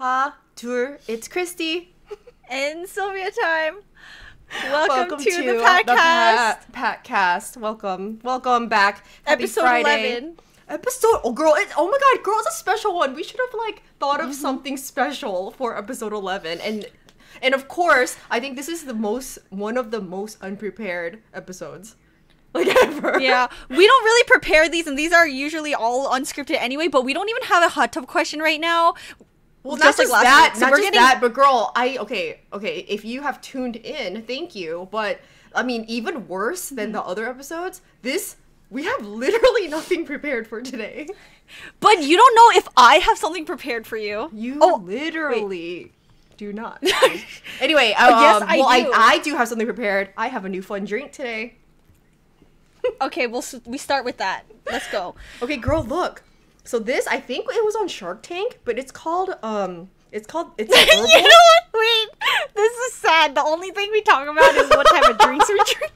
Ha, tour. It's Christy and Silvia time. Welcome to the PAKCST. Welcome back. Happy Episode Friday. 11. Oh my god, girl, it's a special one. We should have thought of something special for episode 11. And of course, I think this is one of the most unprepared episodes ever. Yeah, we don't really prepare these, and these are usually all unscripted anyway, but we don't even have a hot tub question right now. Well, not just that, but girl, okay, if you have tuned in, thank you, but I mean, even worse than the other episodes, we have literally nothing prepared for today. But you don't know if I have something prepared for you. Literally do not. Anyway, yes, I do. I do have something prepared. I have a new fun drink today. Okay, we start with that. Let's go. Okay, girl, look. So this, I think it was on Shark Tank, but it's called herbal. You know what? Wait, this is sad. The only thing we talk about is what type of drinks we drink.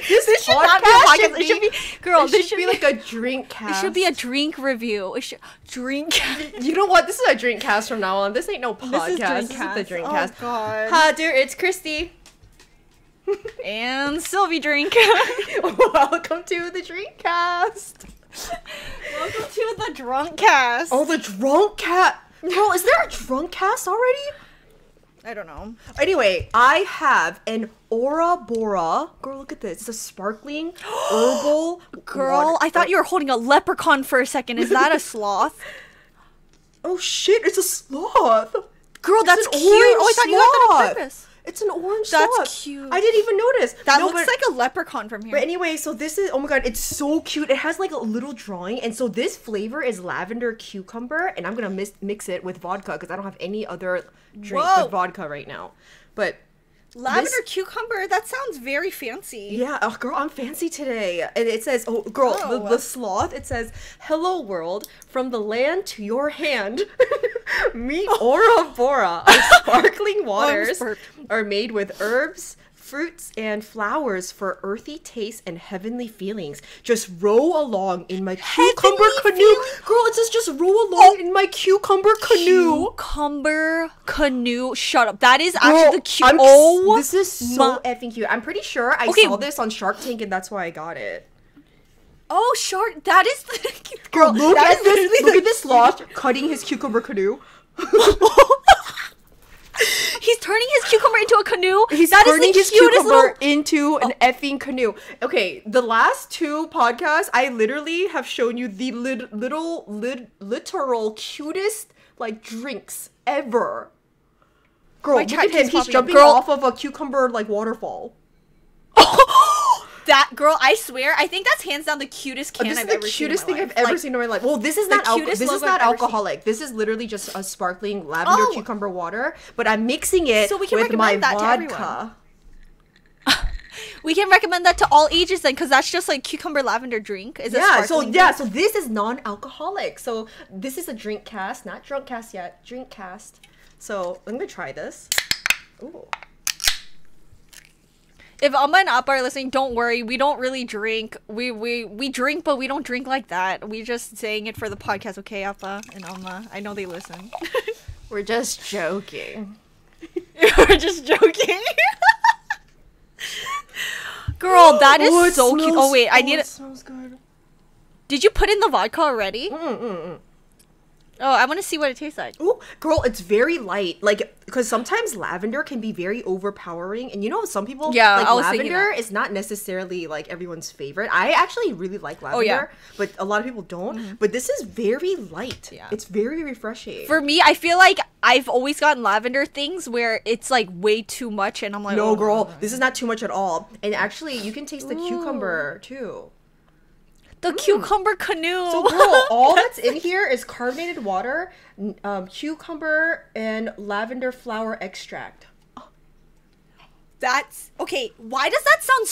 This should not be a podcast. It should be, girl. This should be like a drink cast. It should be a drink review. It should drink. You know what? This is a drink cast from now on. This ain't no podcast. This is the drink cast. Oh god. Hi, dear. It's Christy. And Sylvie drink. Welcome to the drink cast. Welcome to the drunk cast. Oh, the drunk cast. Girl, is there a drunk cast already? I don't know. Anyway, I have an Ora Bora. Girl, look at this. It's a sparkling herbal. Girl, water. I thought you were holding a leprechaun for a second. Is that a sloth? Oh shit, it's a sloth. Girl, that's cute. Oh, I thought you had that on purpose. It's an orange sloth. That's cute. I didn't even notice. That looks like a leprechaun from here. But anyway, so this is, oh my god, it's so cute. It has a little drawing. And so this flavor is lavender cucumber. And I'm going to mix it with vodka because I don't have any other drink with vodka right now. But lavender cucumber, that sounds very fancy. Yeah, oh, girl, I'm fancy today. And it says, oh, girl, the sloth, it says, hello world, from the land to your hand. Meet Ora Bora. Our sparkling waters are made with herbs, fruits, and flowers for earthy taste and heavenly feelings. Just row along in my cucumber canoe. Girl, it says just row along in my cucumber canoe. Cucumber canoe. Shut up. That is actually the cute. This is so effing cute. I'm pretty sure I saw this on Shark Tank and that's why I got it. Oh, Shark. That is the girl. Look at this. Look at this sloth cutting his cucumber canoe. He's turning his cucumber into a canoe. He's turning his cucumber into an effing canoe. Okay, the last two podcasts, I literally have shown you the literal cutest drinks ever. Girl, look at him. He's jumping off of a cucumber waterfall. That girl, I swear, I think that's hands down the cutest can I've ever seen. This is the cutest thing I've ever seen in my life. Well, this is not alcoholic. This is literally just a sparkling lavender cucumber water, but I'm mixing it with my vodka. We can recommend that to all ages then, because that's just cucumber lavender drink. So this is non-alcoholic. So this is a drink cast, not drunk cast yet. Drink cast. So I'm gonna try this. Ooh. If Amma and Appa are listening, don't worry. We don't really drink. We drink, but we don't drink like that. We just saying it for the podcast, okay, Appa and Amma? I know they listen. We're just joking. We're just joking. Girl, that is so cute. Oh wait, I need it. It smells good. Did you put in the vodka already? Oh, I want to see what it tastes like. Ooh, girl, it's very light. Because sometimes lavender can be very overpowering. And some people, lavender is not necessarily, everyone's favorite. I actually really like lavender, but a lot of people don't. But this is very light. Yeah. It's very refreshing. For me, I feel like I've always gotten lavender things where it's, way too much, and I'm like, no, girl, this is not too much at all. And actually, you can taste the cucumber, too. The cucumber canoe. So, girl, all that's in here is carbonated water, cucumber, and lavender flower extract. That's okay. Why does that sound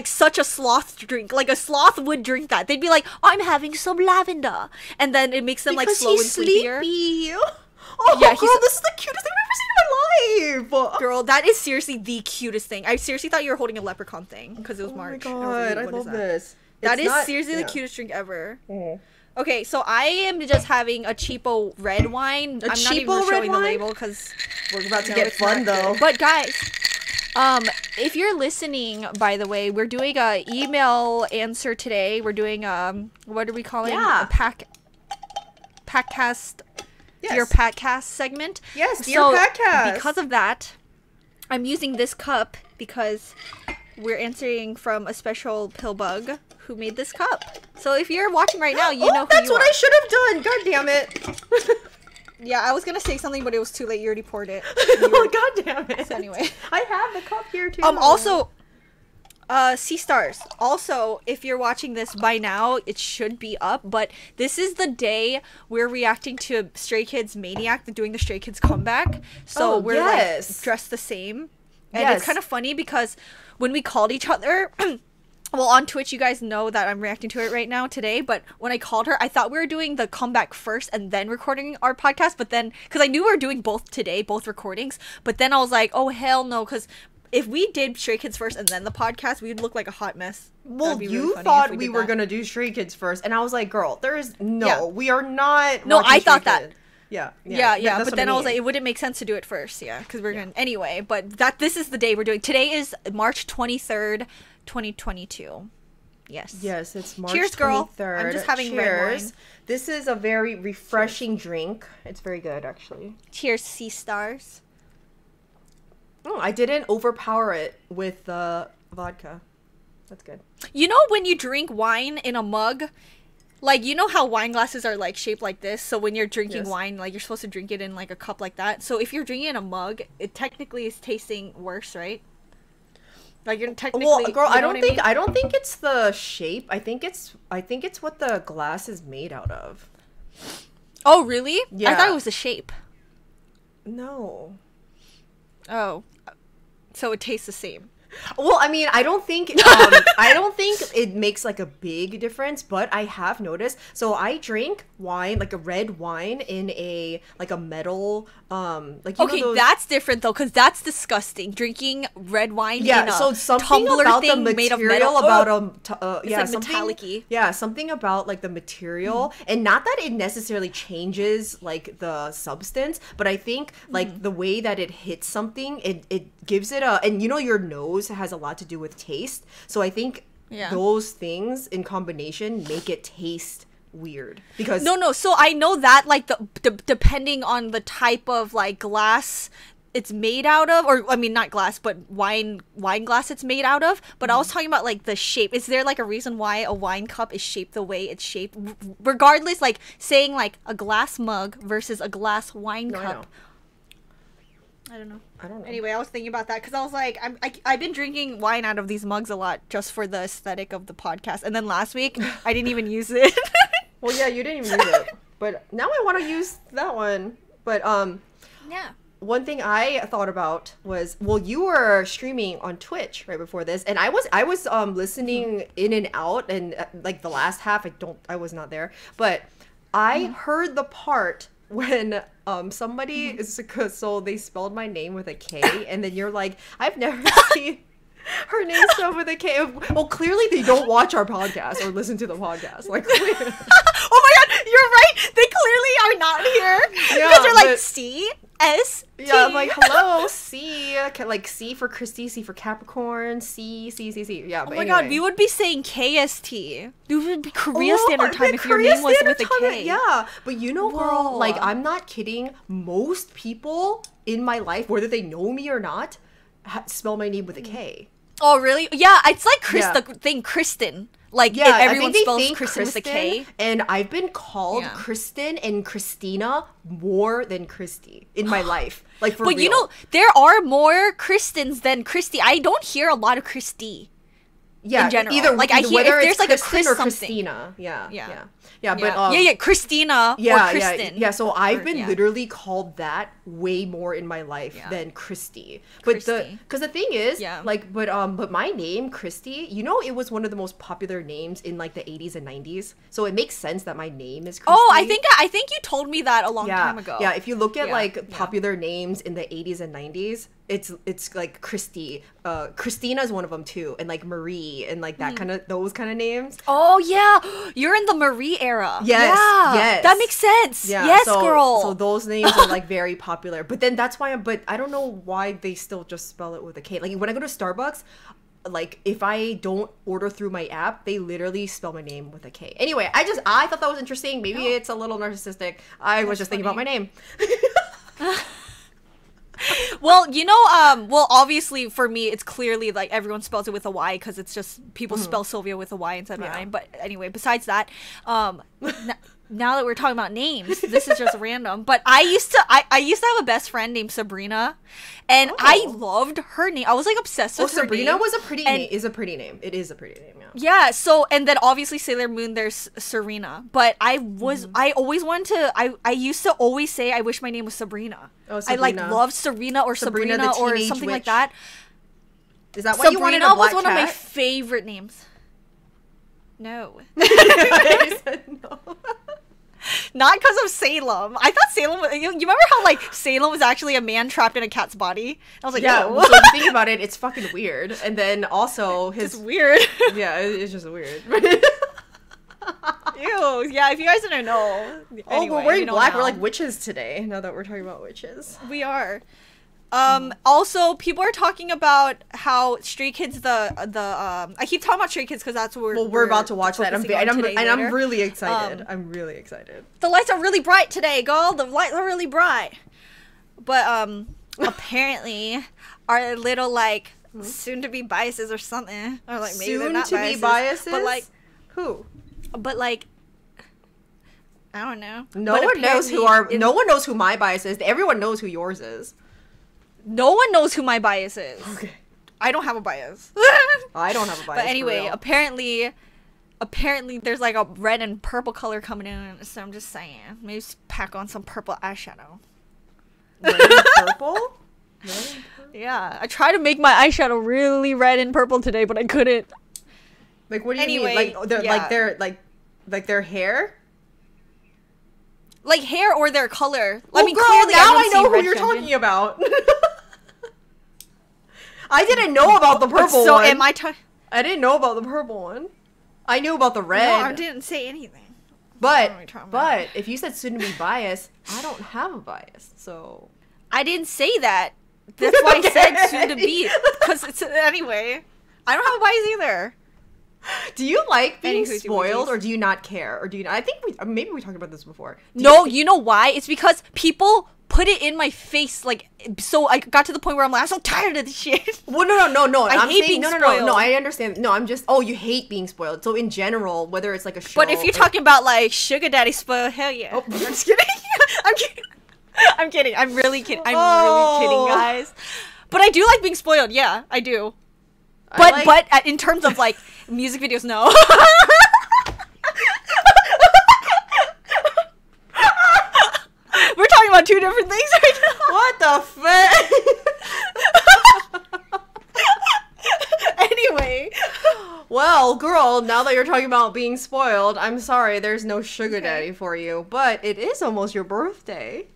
such a sloth drink? Like a sloth would drink that. They'd be like, I'm having some lavender, and then it makes them slow and sleepier. Oh, yeah, girl, this is the cutest thing I've ever seen in my life. Girl, that is seriously the cutest thing. I seriously thought you were holding a leprechaun thing because it was March. Oh my god, I love this. That is seriously the cutest drink ever. Okay, so I am just having a cheapo red wine. I'm not even showing the label because we're about to get fun though. But guys, if you're listening, by the way, we're doing a email answer today. We're doing what are we calling? Yeah. A PAKCST. Yes. Your PAKCST segment. Yes, so your PAKCST. Because of that, I'm using this cup because we're answering from a special pill bug who made this cup. So if you're watching right now, you know who that's you what are. I should have done. God damn it. Yeah, I was gonna say something, but it was too late. You already poured it. Oh, God damn it. So anyway. I have the cup here too. Also, CSTARs. Also, if you're watching this by now, it should be up, but this is the day we're reacting to Stray Kids Maniac, doing the Stray Kids comeback. So we're like dressed the same. And it's kind of funny because when we called each other, well, on Twitch, you guys know that I'm reacting to it right now today, but when I called her, I thought we were doing the comeback first and then recording our podcast, but then, because I knew we were doing both today, both recordings, but then I was like, oh, hell no, because if we did Stray Kids first and then the podcast, we'd look like a hot mess. Well, you thought we were going to do Stray Kids first, and I was like, girl, there is we are not. No, I thought that. Yeah. But then I was like, it wouldn't make sense to do it first, because we're going to, anyway, but this is the day we're doing. Today is March 23rd, 2022. Yes. Yes, it's March 23rd. Cheers, girl. I'm just having red wine. This is a very refreshing drink. It's very good, actually. Cheers, CSTARs. Oh, I didn't overpower it with vodka. That's good. You know when you drink wine in a mug, like, you know how wine glasses are like shaped like this? So when you're drinking wine, like, you're supposed to drink it in like a cup like that. So if you're drinking in a mug, it technically is tasting worse, right? Like, you're technically. Well, girl, I don't think it's the shape. I think it's what the glass is made out of. Oh, really? Yeah. I thought it was the shape. No. Oh. So it tastes the same. Well, I mean, I don't think it makes like a big difference, but I have noticed. So I drink wine, like a red wine, in a metal like, you know those... that's different though, because that's disgusting. Drinking red wine in a so something tumbler about thing the made of material metal. it's like something metallic-y. Yeah, something about like the material, and not that it necessarily changes like the substance, but I think like the way that it hits something, it gives it a, and you know your nose has a lot to do with taste, so I think those things in combination make it taste weird. Because so I know that like the depending on the type of like glass it's made out of, or I mean not glass but wine glass it's made out of, but I was talking about like the shape. Is there like a reason why a wine cup is shaped the way it's shaped, regardless, like saying like a glass mug versus a glass wine cup? I don't know. Anyway, I was thinking about that because I was like, I've been drinking wine out of these mugs a lot just for the aesthetic of the podcast. And then last week, I didn't even use it. Well, yeah, you didn't even use it. But now I want to use that one. But yeah. One thing I thought about was, well, you were streaming on Twitch right before this, and I was listening in and out, and like the last half, I was not there, but I heard the part when somebody is, so they spelled my name with a K, and then you're like, I've never seen her name spelled with a K. Well, clearly they don't watch our podcast or listen to the podcast. Like, oh my god, you're right. They clearly are not here. Yeah, because they're like CST. Yeah, I'm like, hello, C, like C for Christy, C for Capricorn, C. Yeah, but oh my god, we would be saying KST. It would be Korea Standard Time if your name was with a K. Yeah, but you know, girl, like, I'm not kidding. Most people in my life, whether they know me or not, spell my name with a K. Oh, really? Yeah, it's like the thing, Kristen. Like, everyone spells Kristen with a K. And I've been called Kristen and Christina more than Christy in my life. Like, for real. But you know, there are more Kristens than Christy. I don't hear a lot of Christy. Yeah, in general. Either like I hear whether if there's like Kristen a Chris or something. Christina. Yeah. But Christina or Kristen. Yeah. So I've been literally called that way more in my life than Christy. But because the thing is, like, but my name Christy, you know, it was one of the most popular names in like the 80s and 90s. So it makes sense that my name is Christy. Oh, I think you told me that a long time ago. Yeah, if you look at like popular names in the 80s and 90s, it's like Christy. Christina is one of them too, and like Marie and like that those kind of names. Oh yeah, you're in the Marie era. Yes, yeah, yes, that makes sense. Yeah, yes, so, girl. So those names are like very popular. But then that's why. But I don't know why they still just spell it with a K. Like when I go to Starbucks, like if I don't order through my app, they literally spell my name with a K. Anyway, I thought that was interesting. Maybe it's a little narcissistic. I was just thinking about my name. Well, obviously for me, it's clearly like everyone spells it with a Y because it's just people spell Silvia with a Y instead of an I. But anyway, besides that, now that we're talking about names, this is just random. But I used to have a best friend named Sabrina, and I loved her name. I was like obsessed with her Sabrina name. was a pretty name. Is a pretty name. It is a pretty name. Yeah. So, and then obviously Sailor Moon, there's Serena. But I always wanted to. I used to always say I wish my name was Sabrina. Oh, Sabrina. I like loved Serena or Sabrina or something like that. Is that why you wanted a black was one cat? of my favorite names. No. I said no. Not because of Salem. I thought Salem was, you remember how like Salem was actually a man trapped in a cat's body? I was like, yeah. no. So if you think about it, it's fucking weird. And then also his weird. Yeah, it's just weird. Ew. Yeah, if you guys didn't know. Anyway, we're wearing black. now. We're like witches today. Now that we're talking about witches, we are. Also, people are talking about how Stray Kids I keep talking about Stray Kids because that's what we're about to watch that. I'm really excited. I'm really excited. The lights are really bright today, girl. The lights are really bright. But apparently our little like soon to be biases or something, or like maybe they're not biases, but like who? But like I don't know. No one knows who my bias is. Everyone knows who yours is. No one knows who my bias is. Okay. I don't have a bias. I don't have a bias. But anyway, apparently there's like a red and purple color coming in, so I'm just saying. Maybe just pack on some purple eyeshadow. Red and purple? Yeah. I tried to make my eyeshadow really red and purple today, but I couldn't. Like what do you mean? Like their hair? Like hair or their color. Well, I mean, girl, clearly now I know who you're talking about. I didn't know about the purple one. Am I didn't know about the purple one. I knew about the red. No, I didn't say anything. But if you said soon to be biased, I don't have a bias. So I didn't say that. That's why I said soon to be. Because it's anyway. I don't have a bias either. Do you like being spoiled, or do you not care, or do you? I think maybe we talked about this before. No, you know why? It's because people put it in my face, like, so I got to the point where I'm like, I'm so tired of this shit. Well, no. I hate being spoiled. No, I understand. No, I'm just. Oh, you hate being spoiled. So in general, whether it's like a show. But if you're talking about like sugar daddy spoil, hell yeah. Oh, I'm just kidding. I'm kidding. I'm kidding. I'm really kidding. Really kidding, guys. But I do like being spoiled. Yeah, I do. But in terms of like music videos, no. We're talking about two different things right now. What the fuck? Anyway. Well, girl, now that you're talking about being spoiled, I'm sorry there's no sugar daddy for you, but it is almost your birthday.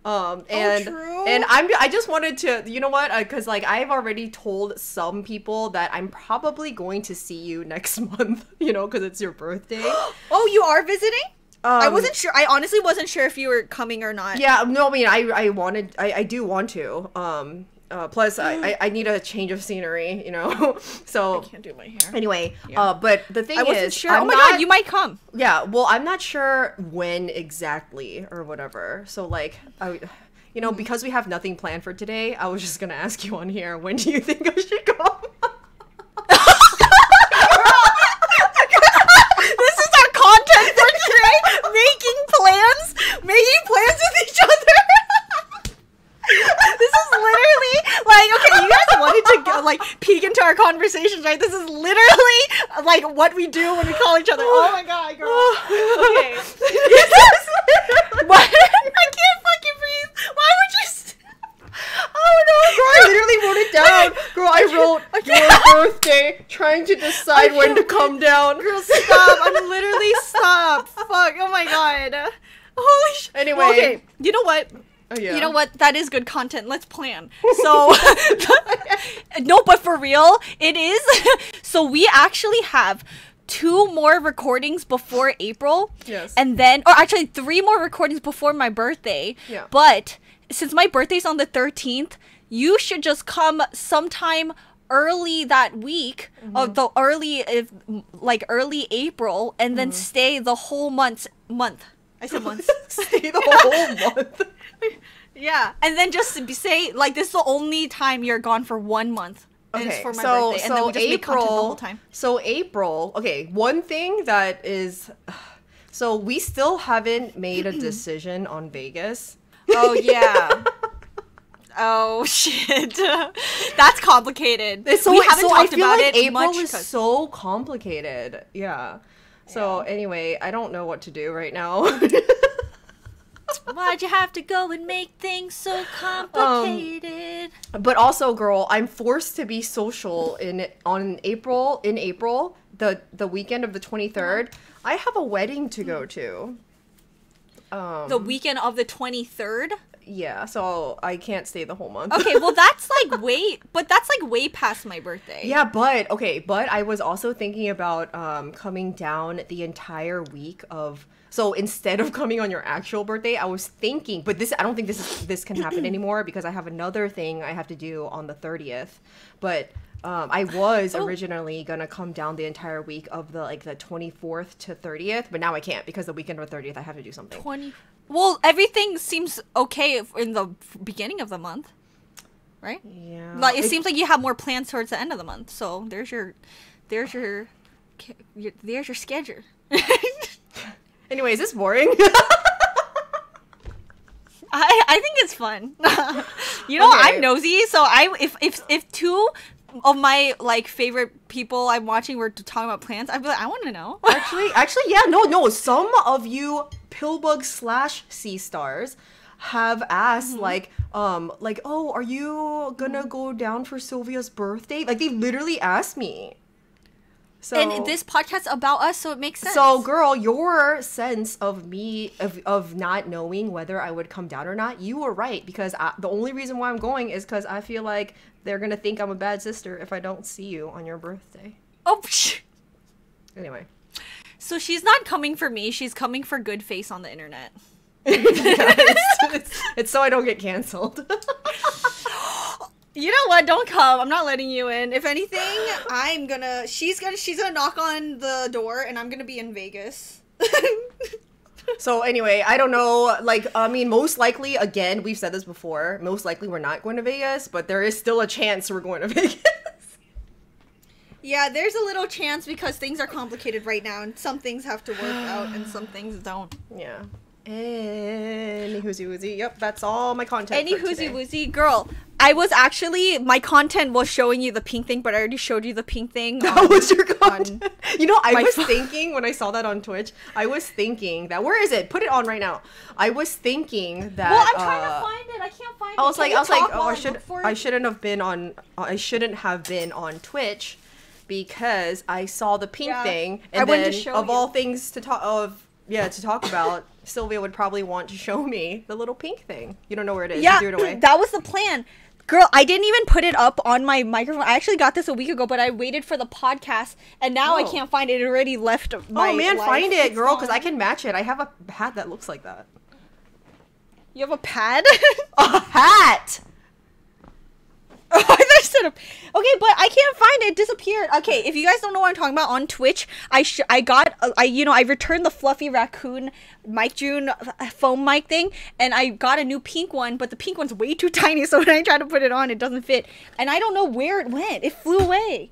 True. And I just wanted to, you know what? Because like I've already told some people that I'm probably going to see you next month. You know, because it's your birthday. Oh, you are visiting? I wasn't sure. I honestly wasn't sure if you were coming or not. Yeah, no, I mean, I do want to. Plus, I need a change of scenery, you know. So I can't do my hair. Anyway, but the thing is, I wasn't sure. Oh my god, you might come. Yeah, well, I'm not sure when exactly or whatever. So like, because we have nothing planned for today, I was just gonna ask you on here, when do you think I should come? This is our content for today. Making plans with each other. This is literally like, okay, you guys wanted to go, like, peek into our conversations, right? This is literally like what we do when we call each other. Oh my god, girl. Okay. What? I can't fucking breathe. Why would you? Oh no, girl! I literally wrote it down. Girl, I wrote your birthday, trying to decide when to come down. Girl, stop! I'm literally stop. Fuck! Oh my god. Holy shit. Anyway, okay. You know what? Oh, yeah. You know what? That is good content. Let's plan. So, no, but for real, it is. So we actually have 2 more recordings before April. Yes. And then, or actually 3 more recordings before my birthday. Yeah. But since my birthday's on the 13th, you should just come sometime early that week of the early April, and then stay the whole month. I said month. Stay the whole month. Yeah, and then just say like this is the only time you're gone for 1 month. And it's for my birthday, and then we just make content the whole time. So April, okay, one thing that is, so we still haven't made a decision on Vegas. Oh yeah. Oh shit. That's complicated. So we haven't talked I feel about like it April much. is so complicated. Yeah. So anyway, I don't know what to do right now. Why'd you have to go and make things so complicated? But also, girl, I'm forced to be social in April, the weekend of the 23rd. I have a wedding to go to. The weekend of the 23rd? Yeah, so I can't stay the whole month. Okay, well that's like way past my birthday. Yeah, but I was also thinking about coming down the entire week of. So instead of coming on your actual birthday, I was thinking, but I don't think this can happen anymore because I have another thing I have to do on the 30th. But I was originally gonna come down the entire week of the 24th to 30th, but now I can't because the weekend of the 30th I have to do something. Well, everything seems okay in the beginning of the month, right? Yeah. Like it seems like you have more plans towards the end of the month. So there's your schedule. Anyway, is this boring? I think it's fun. You know, Okay. I'm nosy, so if 2 of my favorite people I'm watching were talking about plants, I'd be like, I want to know. Actually, yeah, no. Some of you Pillbug / CSTARs have asked oh, are you gonna go down for Silvia's birthday? Like they literally asked me. So, and this podcast's about us, so it makes sense. So, girl, your sense of me of not knowing whether I would come down or not, you were right because the only reason why I'm going is because I feel like they're gonna think I'm a bad sister if I don't see you on your birthday. Oh, anyway. So she's not coming for me. She's coming for good face on the internet. it's so I don't get canceled. You know what? Don't come. I'm not letting you in. If anything, she's gonna knock on the door and I'm gonna be in Vegas. So anyway, I don't know, most likely, again, we've said this before, most likely we're not going to Vegas, but there is still a chance we're going to Vegas. Yeah, there's a little chance because things are complicated right now and some things have to work out and some things don't. Yeah. Any woozy woozy. Yep, that's all my content. Any woozy woozy. Girl, my content was showing you the pink thing, but I already showed you the pink thing. That was your content. You know, I was thinking when I saw that on Twitch, I was thinking that, where is it? Put it on right now. I was thinking that. Well, I'm trying to find it. I can't find it. I was like, oh, I shouldn't have been on Twitch because I saw the pink thing, and then of all things to talk about, Silvia would probably want to show me the little pink thing. You don't know where it is. Yeah, you threw it away. That was the plan. Girl, I didn't even put it up on my microphone. I actually got this a week ago, but I waited for the podcast, and now I can't find it. It already left my life. Find it, girl, because I can match it. I have a hat that looks like that. You have a pad? A hat! Oh, I thought you said okay, but I can't find it. It disappeared. Okay, if you guys don't know what I'm talking about, on Twitch, I returned the fluffy raccoon Mike June foam mic thing, and I got a new pink one, but the pink one's way too tiny, so when I try to put it on, it doesn't fit. And I don't know where it went. It flew away.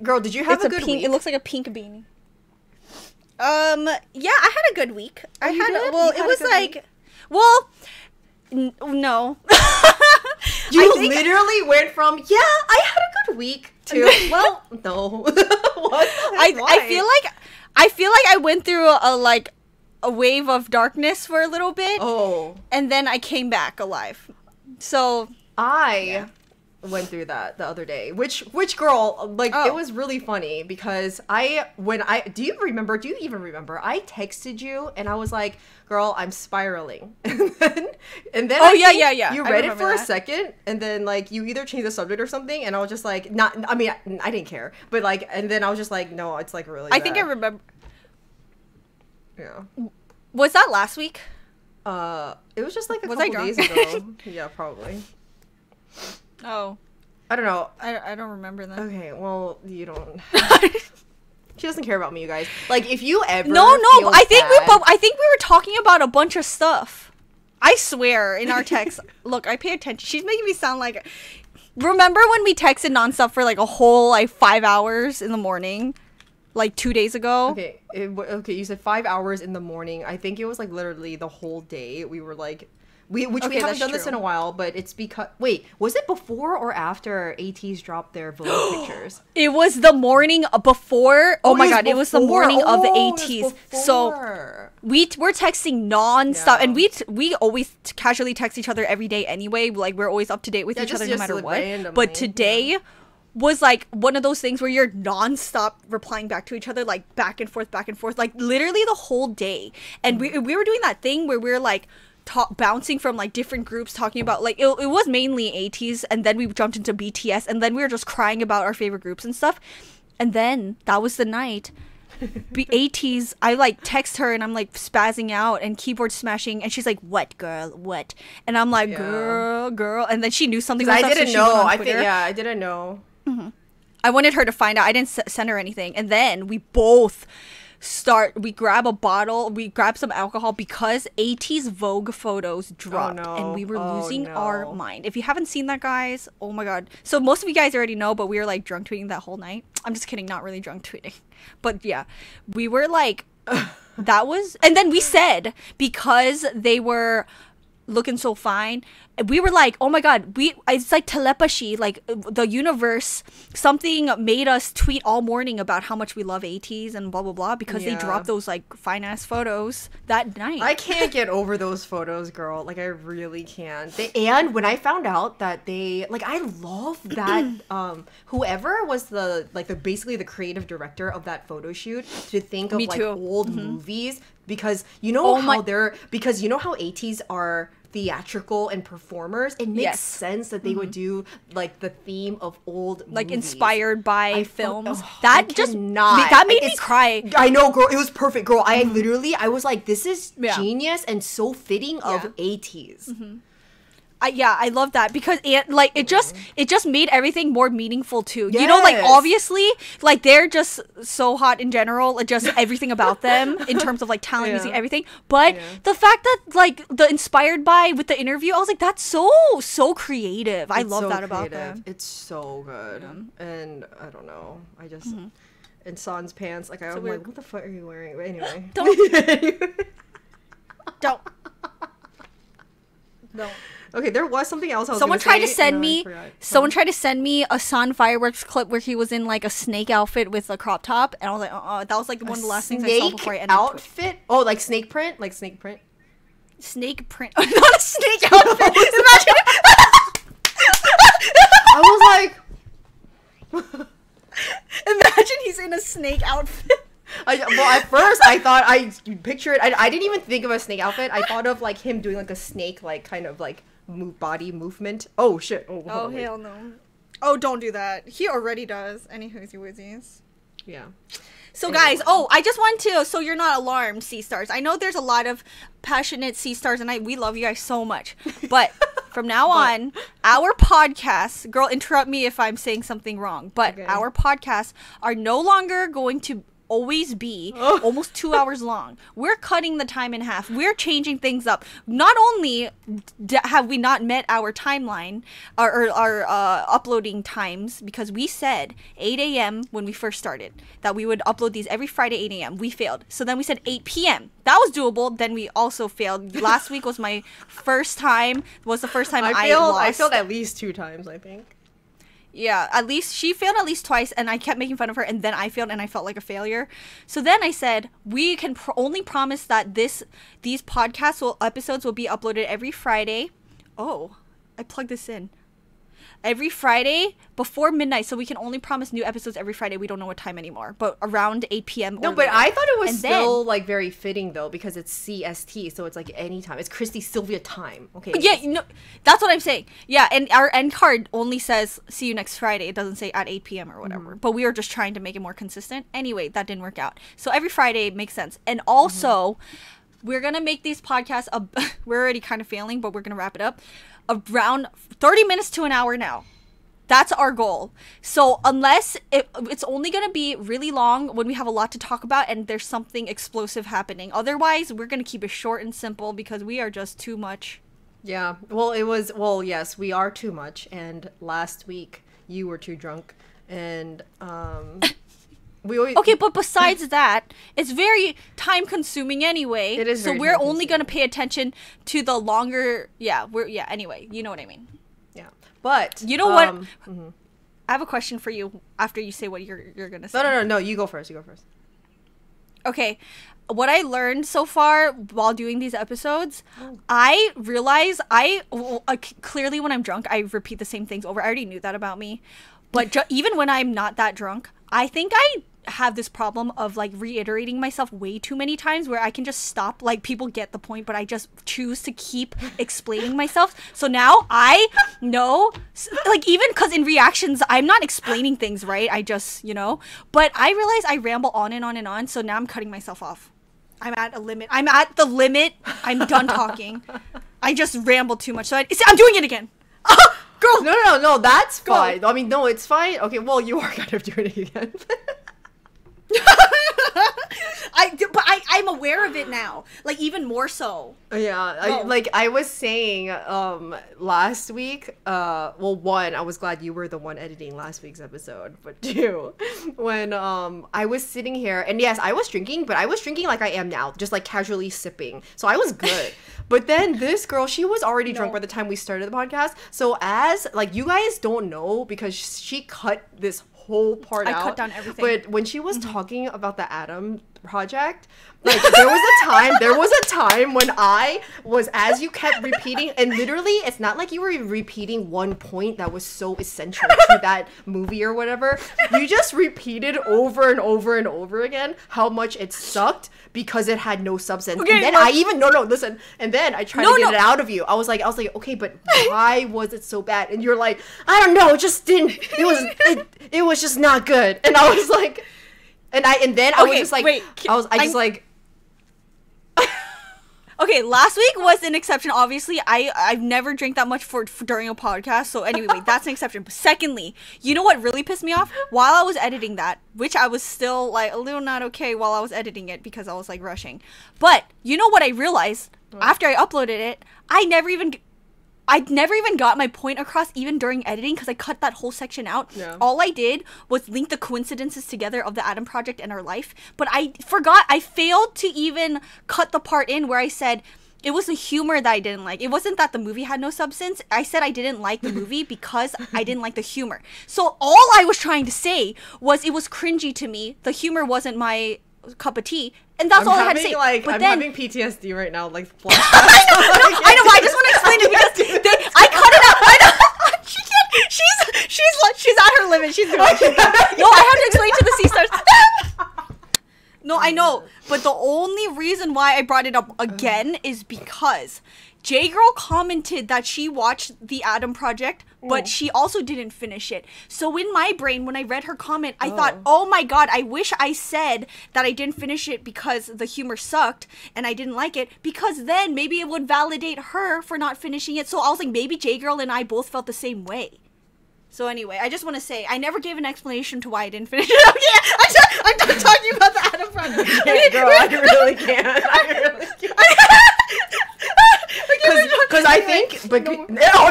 Girl, did you have a good week? It looks like a pink beanie. Yeah, I had a good week. No. You literally went from, yeah, I had a good week, to, well, no. What? I feel like I went through a wave of darkness for a little bit. Oh. And then I came back alive. So I went through that the other day. Which girl, like, it was really funny because do you even remember? I texted you and I was like, girl, I'm spiraling. and then yeah. You read it for a second and then like you either changed the subject or something and I was just like, I didn't care. But like, and then I was just like, no, it's like really bad. I think I remember. Yeah. Was that last week? It was just like a couple days ago. Yeah, probably. Oh. I don't know. I don't remember that. Okay, well, you don't. She doesn't care about me, you guys. Like, if you ever I think we were talking about a bunch of stuff. I swear, in our text. Look, I pay attention. She's making me sound like... Remember when we texted nonstop for like a whole like 5 hours in the morning? Like 2 days ago? Okay, you said 5 hours in the morning. I think it was like literally the whole day. We were like... we haven't done this in a while, but it's because... Wait, was it before or after ATs dropped their Vogue pictures? It was the morning before. Oh my god, it was the morning of the ATs. So we're texting nonstop, and we always casually text each other every day anyway. Like, we're always up to date with each other no matter what. Randomly. But today... was like one of those things where you're nonstop replying back to each other, like back and forth, like literally the whole day. And we were doing that thing where we're like bouncing from like different groups talking about like it was mainly ATs, and then we jumped into BTS, and then we were just crying about our favorite groups and stuff. And then that was the night. ATs, I like text her and I'm like spazzing out and keyboard smashing, and she's like, "What, girl? What?" And I'm like, girl. And then she knew something was up, I didn't so know. I didn't know. Mm-hmm. I wanted her to find out. I didn't send her anything. And then we both we grab a bottle, we grab some alcohol because AT's Vogue photos dropped. And we were losing our mind. If you haven't seen that, guys, oh my god. So most of you guys already know, but we were like drunk tweeting that whole night. I'm just kidding, not really drunk tweeting. But yeah, we were like, that was, and then we said, because they were looking so fine, we were like, oh my god, it's like telepathy, like the universe, something made us tweet all morning about how much we love ATs and blah blah blah because they dropped those like fine ass photos that night. I can't get over those photos, girl. Like, I really can't. And when I found out that they, like, I love that whoever was basically the creative director of that photo shoot to think of old movies, because you know how ATs are theatrical and performers. It makes sense that they would do like the theme of old movies, like inspired by films. That made me cry. I know, girl. It was perfect, girl. I was like, this is genius and so fitting of ATs. I love that because it just made everything more meaningful too. Yes. You know, like obviously, like they're just so hot in general, just everything about them in terms of like talent, music, everything. But the fact that like the inspired by with the interview, I was like, that's so creative. I love that about them. It's so good, and I don't know, I just in San's pants, like I'm like, what the fuck are you wearing? But anyway, don't. Okay, there was something else I was Someone tried to send me a Sun Fireworks clip where he was in like a snake outfit with a crop top, and I was like, that was like one of the last things I saw before I ended. Outfit? Oh, like snake print? Like snake print? Snake print? Not a snake outfit. Imagine. I was like, imagine he's in a snake outfit. At first I thought I pictured. I didn't even think of a snake outfit. I thought of like him doing like a snake, like kind of like body movement. Oh shit! Oh hell no! Oh, don't do that. He already does. Any whoosy woozies. Yeah. So guys, I just want to, so you're not alarmed, CSTARs. I know there's a lot of passionate CSTARs, and we love you guys so much. But from now on, our podcasts, girl, interrupt me if I'm saying something wrong, but our podcasts are no longer going to always be almost 2 hours long. We're cutting the time in half. We're changing things up. Not only have we not met our timeline, our uploading times, because we said 8 a.m. when we first started, that we would upload these every Friday 8 a.m. We failed. So then we said 8 p.m. That was doable. Then we also failed. Last week was my first time. Was the first time I lost. I failed at least 2 times, I think. Yeah, at least she failed at least twice, and I kept making fun of her, and then I failed, and I felt like a failure. So then I said, we can only promise that these podcast episodes will be uploaded every Friday. Oh, I plugged this in. every Friday before midnight, so we can only promise new episodes every Friday. We don't know what time anymore, but around 8 p.m. No, but I thought it was still like very fitting though, because it's CST, so it's like any time. It's Christy Silvia time. Okay. Yeah, no, that's what I'm saying. Yeah, and our end card only says see you next Friday. It doesn't say at 8 p.m. or whatever. But we were just trying to make it more consistent. Anyway, that didn't work out. So every Friday makes sense. And also, we're gonna make these podcasts. We're already kind of failing, but we're gonna wrap it up. Around 30 minutes to an hour now. That's our goal. So unless it's only going to be really long when we have a lot to talk about and there's something explosive happening. Otherwise, we're going to keep it short and simple because we are just too much. Yeah. Well, yes, we are too much. And last week you were too drunk. And okay, but besides that, it's very time consuming anyway. It is. So we're only going to pay attention to the longer. Anyway, you know what I mean. Yeah. But you know what? I have a question for you after you say what you're going to say. No, you go first. Okay. What I learned so far while doing these episodes, I realize clearly when I'm drunk, I repeat the same things over. I already knew that about me. But even when I'm not that drunk, I think I have this problem of like reiterating myself way too many times where I can just stop. Like people get the point, but I just choose to keep explaining myself. So now I know, like even because in reactions, I'm not explaining things right. I just, but I realize I ramble on and on and on. So now I'm cutting myself off. I'm at a limit. I'm at the limit. I'm done talking. I just ramble too much. So I'm doing it again. Girl. No, that's fine. I mean, no, it's fine. Okay, well, you are kind of doing it again. I'm aware of it now, like even more so. Yeah, I was saying last week, I was glad you were the one editing last week's episode, but two, when I was sitting here, and yes, I was drinking, but I was drinking like I am now, just like casually sipping, so I was good. But then this girl, she was already drunk by the time we started the podcast, so as like you guys don't know because she cut this whole part out. I cut down everything. But when she was talking about the Atom project, like there was a time when I was, as you kept repeating, and literally it's not like you were repeating one point that was so essential to that movie or whatever. You just repeated over and over and over again how much it sucked because it had no substance. Okay, and then listen, and then I tried to get it out of you. I was like, okay, but why was it so bad? And you're like, I don't know, it just didn't, it was just not good. And I was like, Okay, last week was an exception. Obviously, I've never drank that much during a podcast. So anyway, that's an exception. But secondly, you know what really pissed me off? While I was editing that, which I was still like a little not okay while I was editing it because I was like rushing. But you know what I realized after I uploaded it? I never even got my point across even during editing because I cut that whole section out. Yeah. All I did was link the coincidences together of the Atom Project and our life. But I failed to even cut the part in where I said it was the humor that I didn't like. It wasn't that the movie had no substance. I said I didn't like the movie because I didn't like the humor. So all I was trying to say was it was cringy to me. The humor wasn't my cup of tea. And that's all I had to say. I'm having PTSD right now, like flashbacks. I know. I just want to explain it because I cut it out. I know. She can't. She's at her limit. She's doing No, I have to explain to the CSTARs. No, I know. But the only reason why I brought it up again is because J-Girl commented that she watched the Atom Project, but she also didn't finish it. So in my brain, when I read her comment, I thought, oh my god, I wish I said that I didn't finish it because the humor sucked and I didn't like it, because then maybe it would validate her for not finishing it. So I was like, maybe J-Girl and I both felt the same way. So anyway, I just want to say, I never gave an explanation to why I didn't finish it. Okay, I'm done talking about the Atom Project. I really can't. Because I think, I'm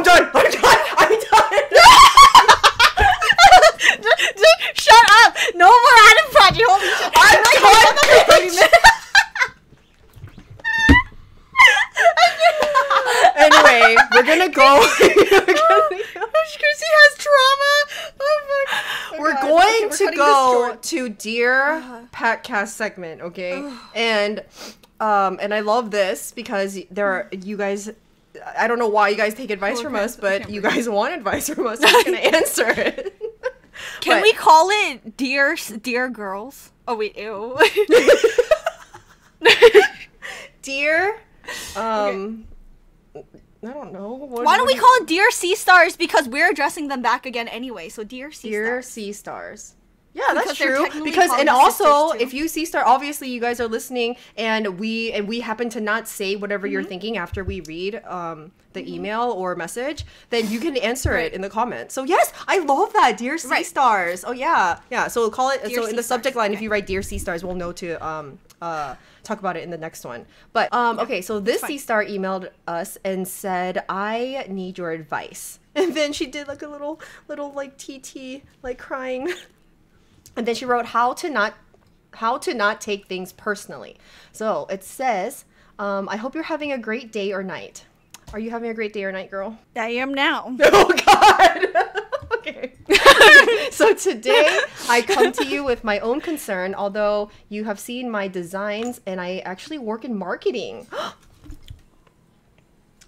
done. Shut up! No more Atom Project. Holy shit! I'm done. Anyway, we're gonna go. Christy has trauma. Oh my god. We're going to go to Dear PAKCST segment, okay? And I love this because you guys I don't know why you guys take advice from us, but you guys want advice from us. I'm just gonna answer it. Can we call it dear girls? Oh wait, ew. Dear, I don't know. Why don't we call it Dear CSTARs, because we're addressing them back again anyway. So Dear CSTARs. Dear CSTARs. Yeah, that's true. Because and also, if you CSTAR, obviously you guys are listening, and we happen to not say whatever you're thinking after we read the email or message, then you can answer it in the comments. So yes, I love that, Dear CSTARs. Oh yeah, yeah. So we'll call it. Dear in the subject line, if you write Dear CSTARs, we'll know to talk about it in the next one. But okay, so this C-Star emailed us and said, I need your advice. And then she did like a little like TT, like crying. And then she wrote how to not take things personally. So it says, I hope you're having a great day or night. Are you having a great day or night, girl? I am now. Oh God. Okay. So today I come to you with my own concern, although you have seen my designs and I actually work in marketing.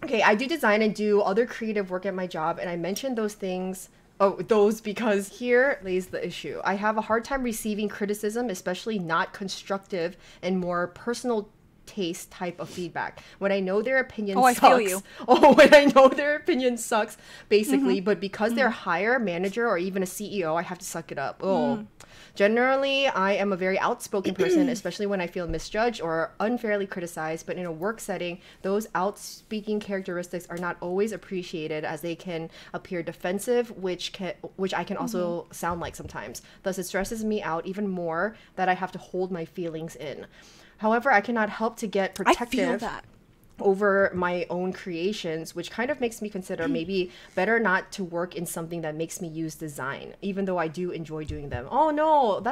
Okay, I do design and do other creative work at my job, and I mentioned those things. Oh, those because here lays the issue. I have a hard time receiving criticism, especially not constructive and more personal taste type of feedback. When I know their opinion sucks. I feel you. Oh, when I know their opinion sucks, basically. But because they're higher manager or even a CEO, I have to suck it up. Oh. Generally, I am a very outspoken person, especially when I feel misjudged or unfairly criticized. But in a work setting, those outspeaking characteristics are not always appreciated, as they can appear defensive, which I can also sound like sometimes. Thus, it stresses me out even more that I have to hold my feelings in. However, I cannot help to get protective over my own creations, which kind of makes me consider maybe better not to work in something that makes me use design, even though I do enjoy doing them. Oh no,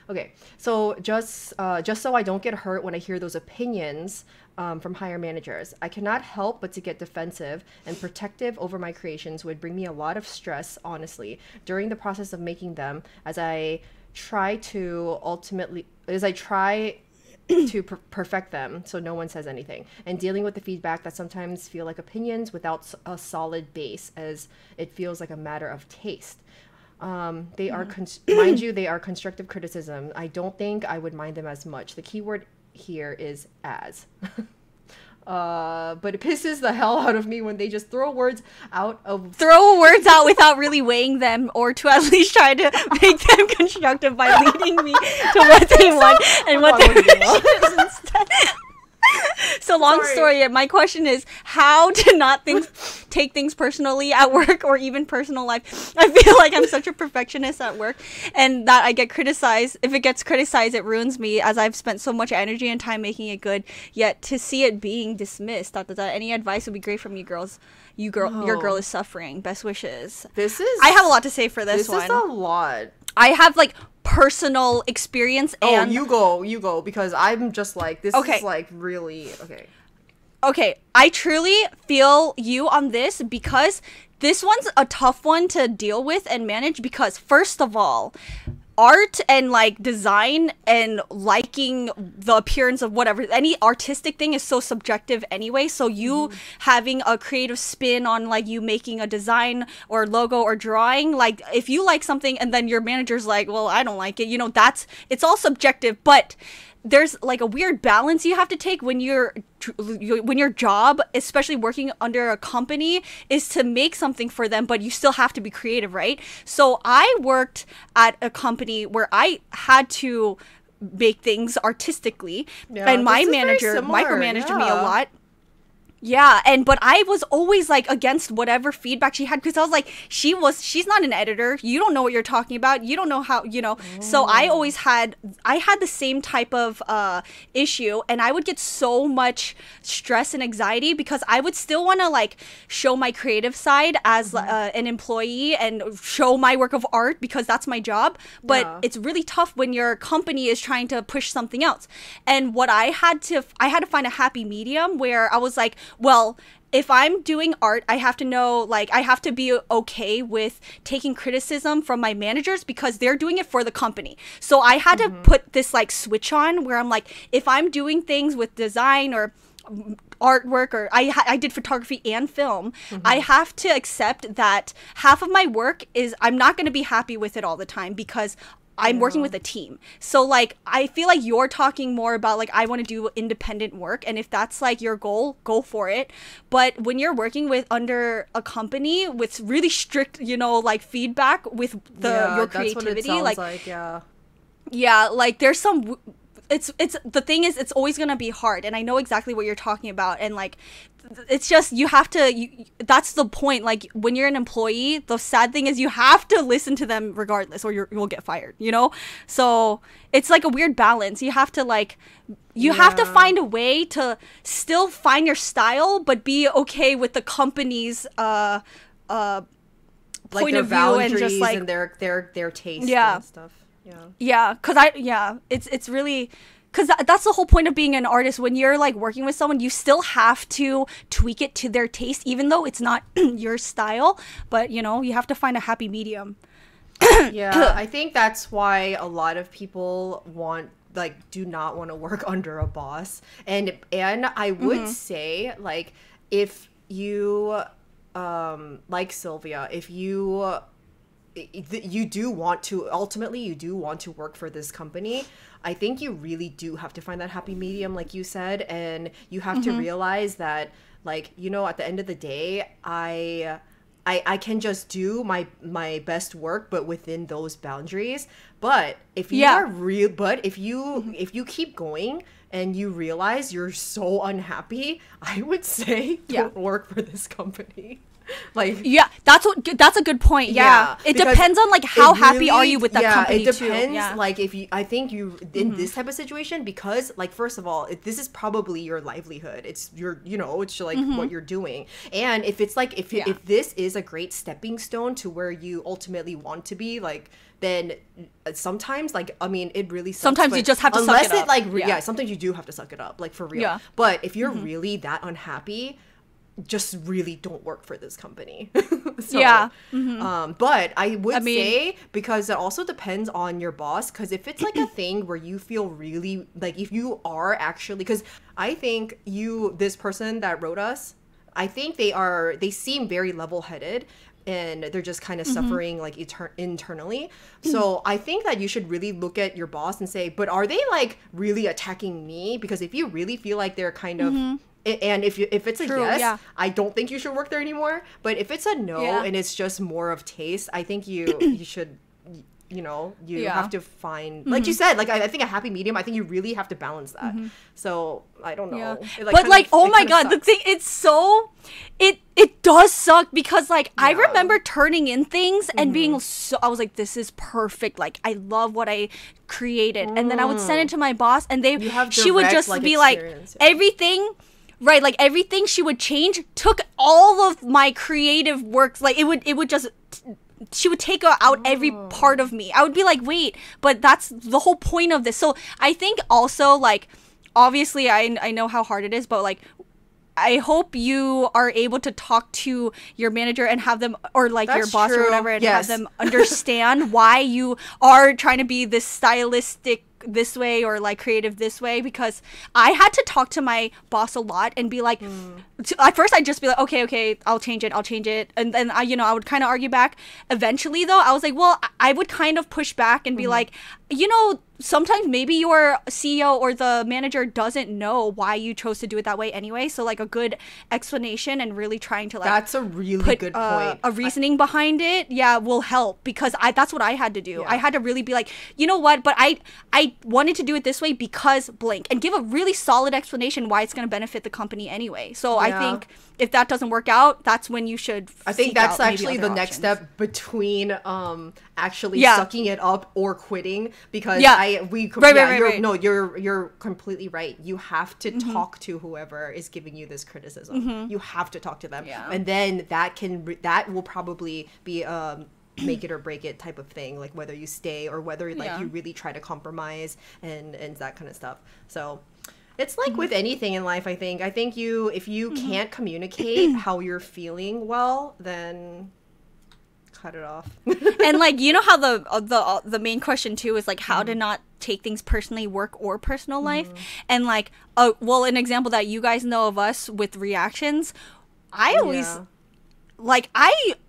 okay. So just so I don't get hurt when I hear those opinions from higher managers, I cannot help but to get defensive, and protective over my creations would bring me a lot of stress, honestly, during the process of making them, as I try to perfect them so no one says anything, and dealing with the feedback that sometimes feel like opinions without a solid base, as it feels like a matter of taste. They are mind you, they are constructive criticism. I don't think I would mind them as much. The key word here is as. But it pisses the hell out of me when they just throw words out without really weighing them, or to at least try to make them constructive by leading me to what they want and what their vision is instead. So long story, my question is how to not take things personally at work or even personal life. I feel like I'm such a perfectionist at work, and that I get criticized. If it gets criticized, it ruins me, as I've spent so much energy and time making it good, yet to see it being dismissed. Any advice would be great from you girls. Your girl is suffering. Best wishes. I have a lot to say for this one. This is a lot. I have like personal experience, and you go because I'm just like, this is like really okay. I truly feel you on this, because this one's a tough one to deal with and manage, because first of all, art and like design and liking the appearance of whatever, any artistic thing is so subjective anyway. So you having a creative spin on like you making a design or logo or drawing, like if you like something and then your manager's like, well, I don't like it, it's all subjective. But there's like a weird balance you have to take when your job, especially working under a company, is to make something for them, but you still have to be creative, right? So I worked at a company where I had to make things artistically, and my manager micromanaged me a lot. Yeah, but I was always like against whatever feedback she had, because I was like, she's not an editor. You don't know what you're talking about. You don't know how, So I had the same type of issue, and I would get so much stress and anxiety because I would still want to like show my creative side as an employee and show my work of art because that's my job. But it's really tough when your company is trying to push something else. And what I had to find a happy medium where I was like, well, if I'm doing art, I have to know, like, I have to be okay with taking criticism from my managers because they're doing it for the company. So I had to put this, like, switch on where I'm like, if I'm doing things with design or artwork, or I did photography and film, I have to accept that half of my work is I'm not going to be happy with it all the time because I'm working with a team. So like I feel like you're talking more about like I want to do independent work, and if that's like your goal, go for it. But when you're working with under a company with really strict, you know, like feedback with your creativity, like yeah, like there's some it's the thing is it's always gonna be hard, and I know exactly what you're talking about, and like it's just you have to that's the point. Like when you're an employee, the sad thing is you have to listen to them regardless, or you'll get fired, you know. So it's like a weird balance. You have to like have to find a way to still find your style but be okay with the company's point of view, and just like and their taste and stuff. Because it's really, because that's the whole point of being an artist. When you're like working with someone, you still have to tweak it to their taste, even though it's not your style. But you know, you have to find a happy medium. I think that's why a lot of people do not want to work under a boss. And I would say, like, if you like Silvia, if you do want to work for this company, I think you really do have to find that happy medium, like you said, and you have to realize that, like, you know, at the end of the day, I can just do my best work, but within those boundaries. But if you if you keep going and you realize you're so unhappy, I would say don't work for this company. Like, that's a good point. It depends on like how happy are you with that company. It depends. Like I think you in this type of situation, because like, first of all, this is probably your livelihood. It's it's like what you're doing. And if it's like if this is a great stepping stone to where you ultimately want to be, like, then sometimes, like, I mean, it really sucks. Sometimes you just have to suck it up. Sometimes you do have to suck it up, like, for real. But if you're really that unhappy, just really don't work for this company. But I would say, because it also depends on your boss, because if it's like a thing where you feel really like, if you are actually, because I think this person that wrote us, I think they seem very level-headed, and they're just kind of suffering like internally. So I think that you should really look at your boss and say, but are they like really attacking me? Because if you really feel like they're kind of and if it's a yes, I don't think you should work there anymore. But if it's a no and it's just more of taste, I think you should, you have to find, like you said, like I think a happy medium. I think you really have to balance that. So I don't know. But like, oh my god, the thing, it's so it does suck, because like I remember turning in things and being so, I was like, this is perfect, like I love what I created, and then I would send it to my boss, and she would just be like, everything. Right, like everything she would change took all of my creative works. Like it would just, she would take out every part of me. I would be like, wait, but that's the whole point of this. So I think also, like, obviously I know how hard it is, but like, I hope you are able to talk to your manager and have them, or like your boss or whatever, and have them understand why you are trying to be this stylistic this way or like creative this way, because I had to talk to my boss a lot and be like, at first I'd just be like, okay, I'll change it, and then I would kind of argue back. Eventually though, I was like, well, I would kind of push back and be like, sometimes maybe your CEO or the manager doesn't know why you chose to do it that way anyway, so like a good explanation and really trying to like, that's a really good point, a reasoning behind it will help, because that's what I had to do. I had to really be like, you know what, but I wanted to do it this way because blank, and give a really solid explanation why it's going to benefit the company anyway. So I think if that doesn't work out, that's when you should I think that's actually the next step between actually sucking it up or quitting, because you're completely right. You have to talk to whoever is giving you this criticism. You have to talk to them, and then that will probably be make it or break it type of thing, like whether you stay or whether like you really try to compromise and that kind of stuff. So it's like with anything in life, I think if you can't communicate how you're feeling well, then cut it off. And like, you know how the main question too is like how to not take things personally, work or personal life. And like, well, an example that you guys know of us with reactions, I always like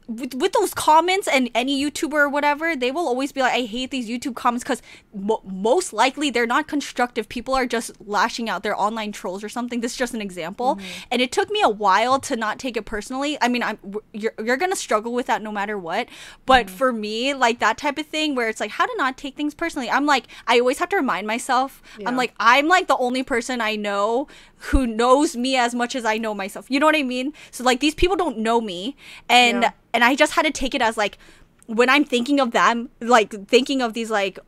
with those comments, and any YouTuber or whatever, they will always be like, I hate these YouTube comments, because most likely they're not constructive. People are just lashing out. They're online trolls or something. This is just an example. And it took me a while to not take it personally. I mean, you're gonna struggle with that no matter what, but for me, like that type of thing where it's like how to not take things personally, I'm like, I always have to remind myself, I'm like the only person I know who knows me as much as I know myself. You know what I mean? So like, these people don't know me, and I just had to take it as like, when I'm thinking of them, like thinking of these like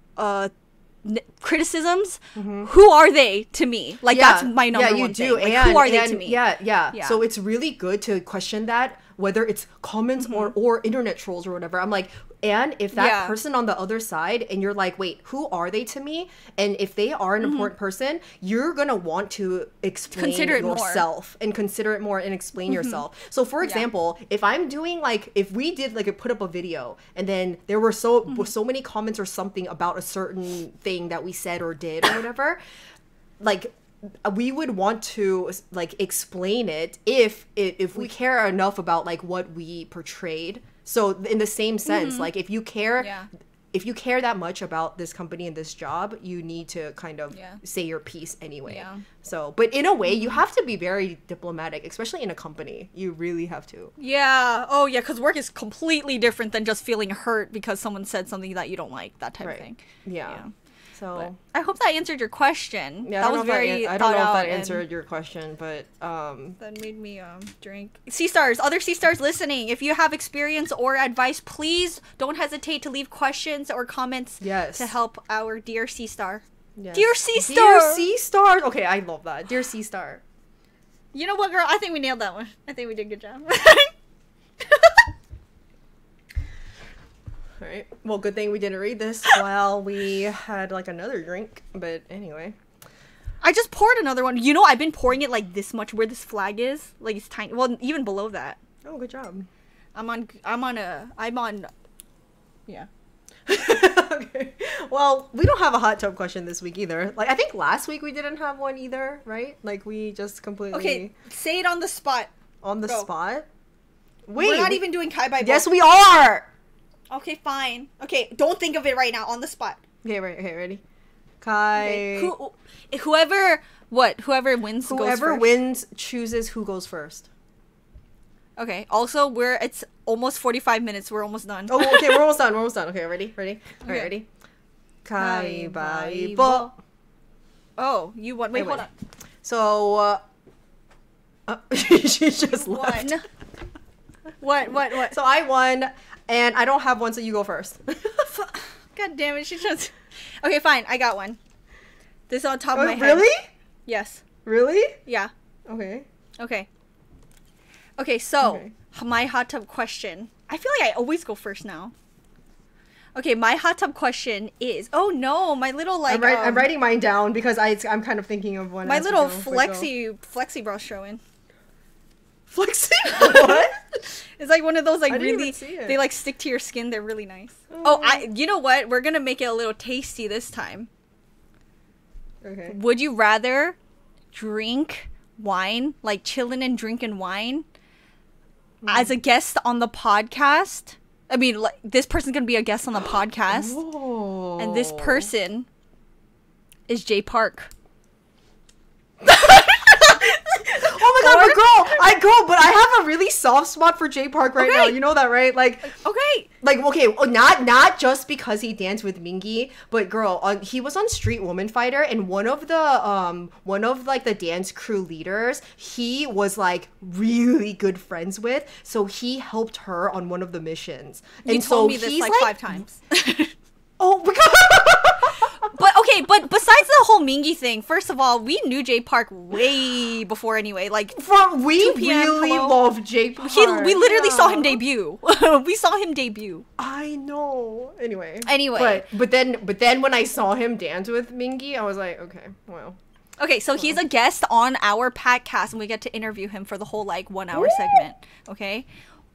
criticisms, who are they to me? Like that's my number one thing. Like, who are they to me? Yeah. So it's really good to question that, whether it's comments or internet trolls or whatever. I'm like, and if that person on the other side, and you're like, wait, who are they to me? And if they are an important person, you're gonna want to explain yourself and consider it more and explain yourself. So for example, if I'm doing like, if we did like put up a video and then there were so many comments or something about a certain thing that we said or did or whatever, like, we would want to like explain it if we care enough about like what we portrayed. So in the same sense, like if you care that much about this company and this job, you need to kind of say your piece anyway. So, but in a way, you have to be very diplomatic, especially in a company. You really have to. Oh yeah, because work is completely different than just feeling hurt because someone said something that you don't like, that type of thing. So but I hope that answered your question. Yeah, that was very I don't know if that answered your question, but that made me drink. CSTARs, other CSTARs listening, if you have experience or advice, please don't hesitate to leave questions or comments to help our dear CSTAR. Dear CSTAR. Dear CSTAR. Okay, I love that. Dear CSTAR. You know what, girl? I think we nailed that one. I think we did a good job. All right. Well, good thing we didn't read this while we had like another drink. But anyway, I just poured another one. You know, I've been pouring it like this much where this flag is. Like it's tiny. Well, even below that. Oh, good job. I'm on. Yeah. Okay. Well, we don't have a hot tub question this week either. Like I think last week we didn't have one either, right? Like we just completely. Okay. Say it on the spot. On the spot. Wait. We're not even doing kai bai. Yes, we are. Okay, fine. Okay, don't think of it right now. On the spot. Okay, right. Okay, ready? Kai. Okay. Whoever wins. Whoever wins chooses who goes first. Okay. Also, it's almost 45 minutes. We're almost done. Oh, okay. We're almost done. Okay, ready? All right, ready? Kai bai bo. Oh, you won. Wait, hold on. So, she just left. What? So I won. And I don't have one, so you go first. God damn it, she just... Okay, fine, I got one. This is on top of my head. Really? Yes. Really? Yeah. Okay. Okay, so, my hot tub question. I feel like I always go first now. Okay, my hot tub question is... Oh no, my little like... I'm writing mine down because I'm kind of thinking of one. My little flexi bra showing. Flexi? What? It's like one of those like really they like stick to your skin. They're really nice. You know what? We're gonna make it a little tasty this time. Okay. Would you rather drink wine, like chilling and drinking wine, as a guest on the podcast? I mean, like, this person's gonna be a guest on the podcast, and this person is Jay Park. Oh my god, but I have a really soft spot for Jay Park right now. You know that, right? Like, not just because he danced with Mingi, but girl, he was on Street Woman Fighter, and one of the dance crew leaders, he was like really good friends with, so he helped her on one of the missions. You told me this like 5 times. Oh my god. But besides the whole Mingi thing, first of all, we knew Jay Park way before anyway. Like we really love Jay Park. We literally saw him debut. We saw him debut. I know. Anyway. But then when I saw him dance with Mingi, I was like, okay, well. Okay, so he's a guest on our PAKCST, and we get to interview him for the whole like 1 hour segment. Okay.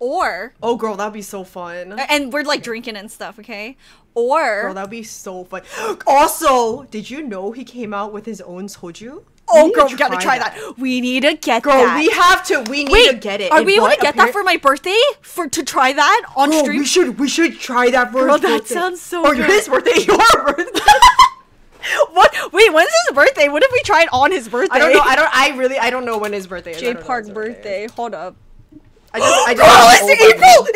Or oh girl, that'd be so fun. And we're like drinking and stuff, okay? Or girl, that'd be so fun. Also, did you know he came out with his own soju? Oh girl, we gotta try that. We need to get girl, that. we have to. We need to get it. Are we able to get that for my birthday? To try that on girl, stream? We should try that for girl, his birthday. That sounds so or good. his birthday, your birthday. What? Wait, when's his birthday? What if we try it on his birthday? I don't know. I don't know when his birthday is. J Park birthday. Hold up. It's April.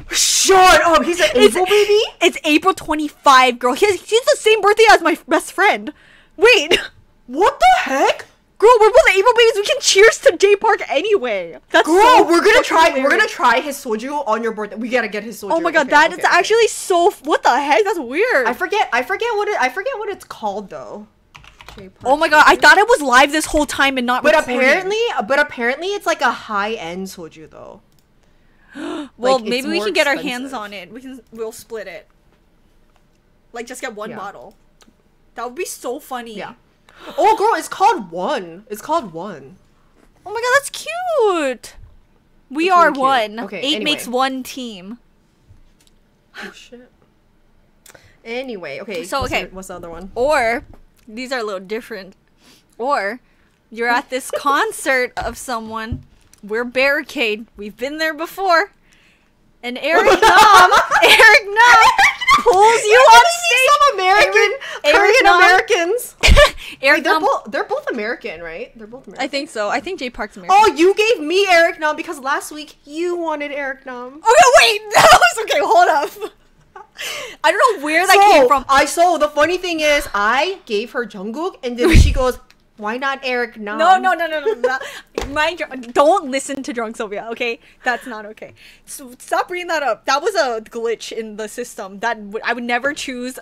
Shut up. He's an April baby. It's April 25, girl. He's the same birthday as my best friend. Wait. What the heck? Girl, we're both April babies. We can cheers to J Park anyway. That's girl. So we're gonna try his soju on your birthday. We gotta get his soju. Oh my god, that is actually so. What the heck? That's weird. I forget what it's called though. Oh my god, I thought it was live this whole time and not. But recording. apparently, it's like a high end soju though. Well, like, maybe we can get our expensive. hands on it. We'll split it. Like just get one bottle. That would be so funny. Yeah. Oh girl, it's called One. It's called One. Oh my god, that's cute. We That's are really cute. one. Okay, 8 anyway. makes one team. Oh shit. Anyway, okay. So what's the other one? Or these are a little different. Or you're at this concert of someone. We're barricade. We've been there before. And Eric Nam pulls you on stage. Some Korean Americans. Eric Wait, Nam. they're both American, right? They're both American. I think so. I think J Park's American. Oh, you gave me Eric Nam because last week you wanted Eric Nam. Oh no, wait. That was okay. Hold up. I don't know where that came from. The funny thing is, I gave her Jungkook, and then she goes, "Why not Eric Nam?" No. Don't listen to Drunk Silvia, okay? That's not okay. So stop bringing that up. That was a glitch in the system. I would never choose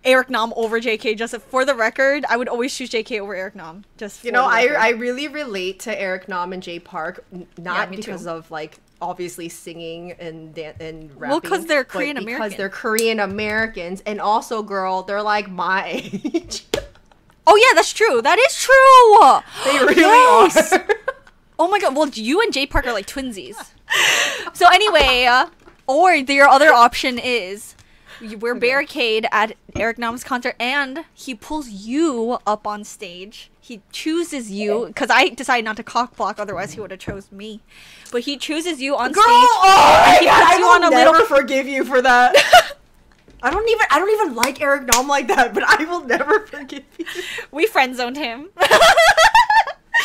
Eric Nam over JK. Just for the record, I would always choose JK over Eric Nam. Just for I really relate to Eric Nam and J Park, not me because too. of like obviously singing and rapping. Well, because they're Korean because American. they're Korean Americans, and also, girl, they're like my age. Oh yeah, that's true. That is true. They really are. Oh my god. Well, you and J Park are like twinsies. So anyway, or your other option is we're barricade at Eric Nam's concert, and he pulls you up on stage. He chooses you because I decided not to cock block, otherwise he would have chose me. But he chooses you on Girl, stage. oh, He puts you on a never little. forgive you for that. I don't even like Eric Nam like that, but I will never forgive you. We friend zoned him.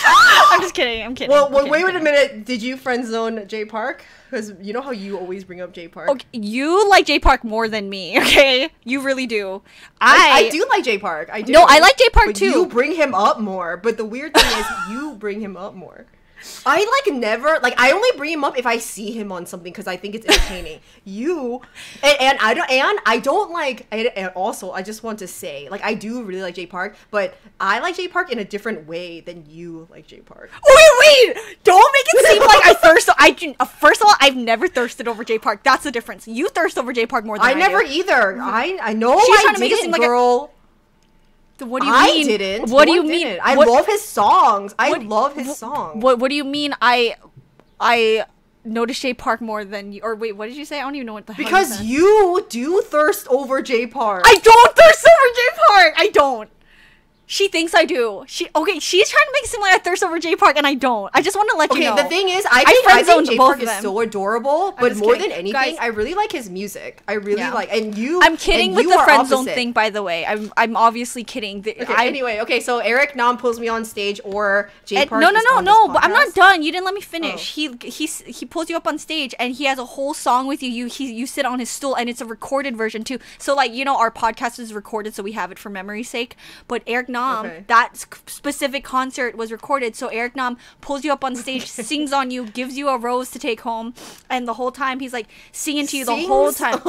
I'm just kidding. I'm kidding. Well, I'm kidding, wait I'm a minute. Did you friend zone J Park? Because you know how you always bring up J Park. Okay, you like J Park more than me, okay? You really do. I do like J Park. I do. No, I like J Park but too. You bring him up more. But the weird thing is, you bring him up more. I like never like I only bring him up if I see him on something because I think it's entertaining. And I don't like. And also, I just want to say, like, I do really like J Park, but I like J Park in a different way than you like J Park. Wait! Don't make it seem like I thirst. First of all, I've never thirsted over J Park. That's the difference. You thirst over J Park more than I never do. either. I know. She's I trying to make it didn't, seem like girl. What do you mean? I didn't. What do you mean? I love his songs. I love his songs. What do you mean? I noticed J Park more than you. Or wait, what did you say? I don't even know what the hell. Because you do thirst over J Park. I don't thirst over J Park. I don't. She thinks I do. She's trying to make it seem like I thirst over J Park, and I don't. I just want to let you know. Okay, the thing is, I think J Park is them. so adorable, but more kidding. than anything, Guys, I really like his music. I really like, and you. I'm kidding and with you the are friend zone opposite. thing, by the way. I'm obviously kidding. Anyway, so Eric Nam pulls me on stage, or J Park. No, but I'm not done. You didn't let me finish. Oh. He pulls you up on stage, and he has a whole song with you. You sit on his stool, and it's a recorded version too. So like, you know, our podcast is recorded, so we have it for memory's sake. But Eric Nam, that specific concert was recorded, so Eric Nam pulls you up on stage, sings on you, gives you a rose to take home, and the whole time he's like singing to you the whole time.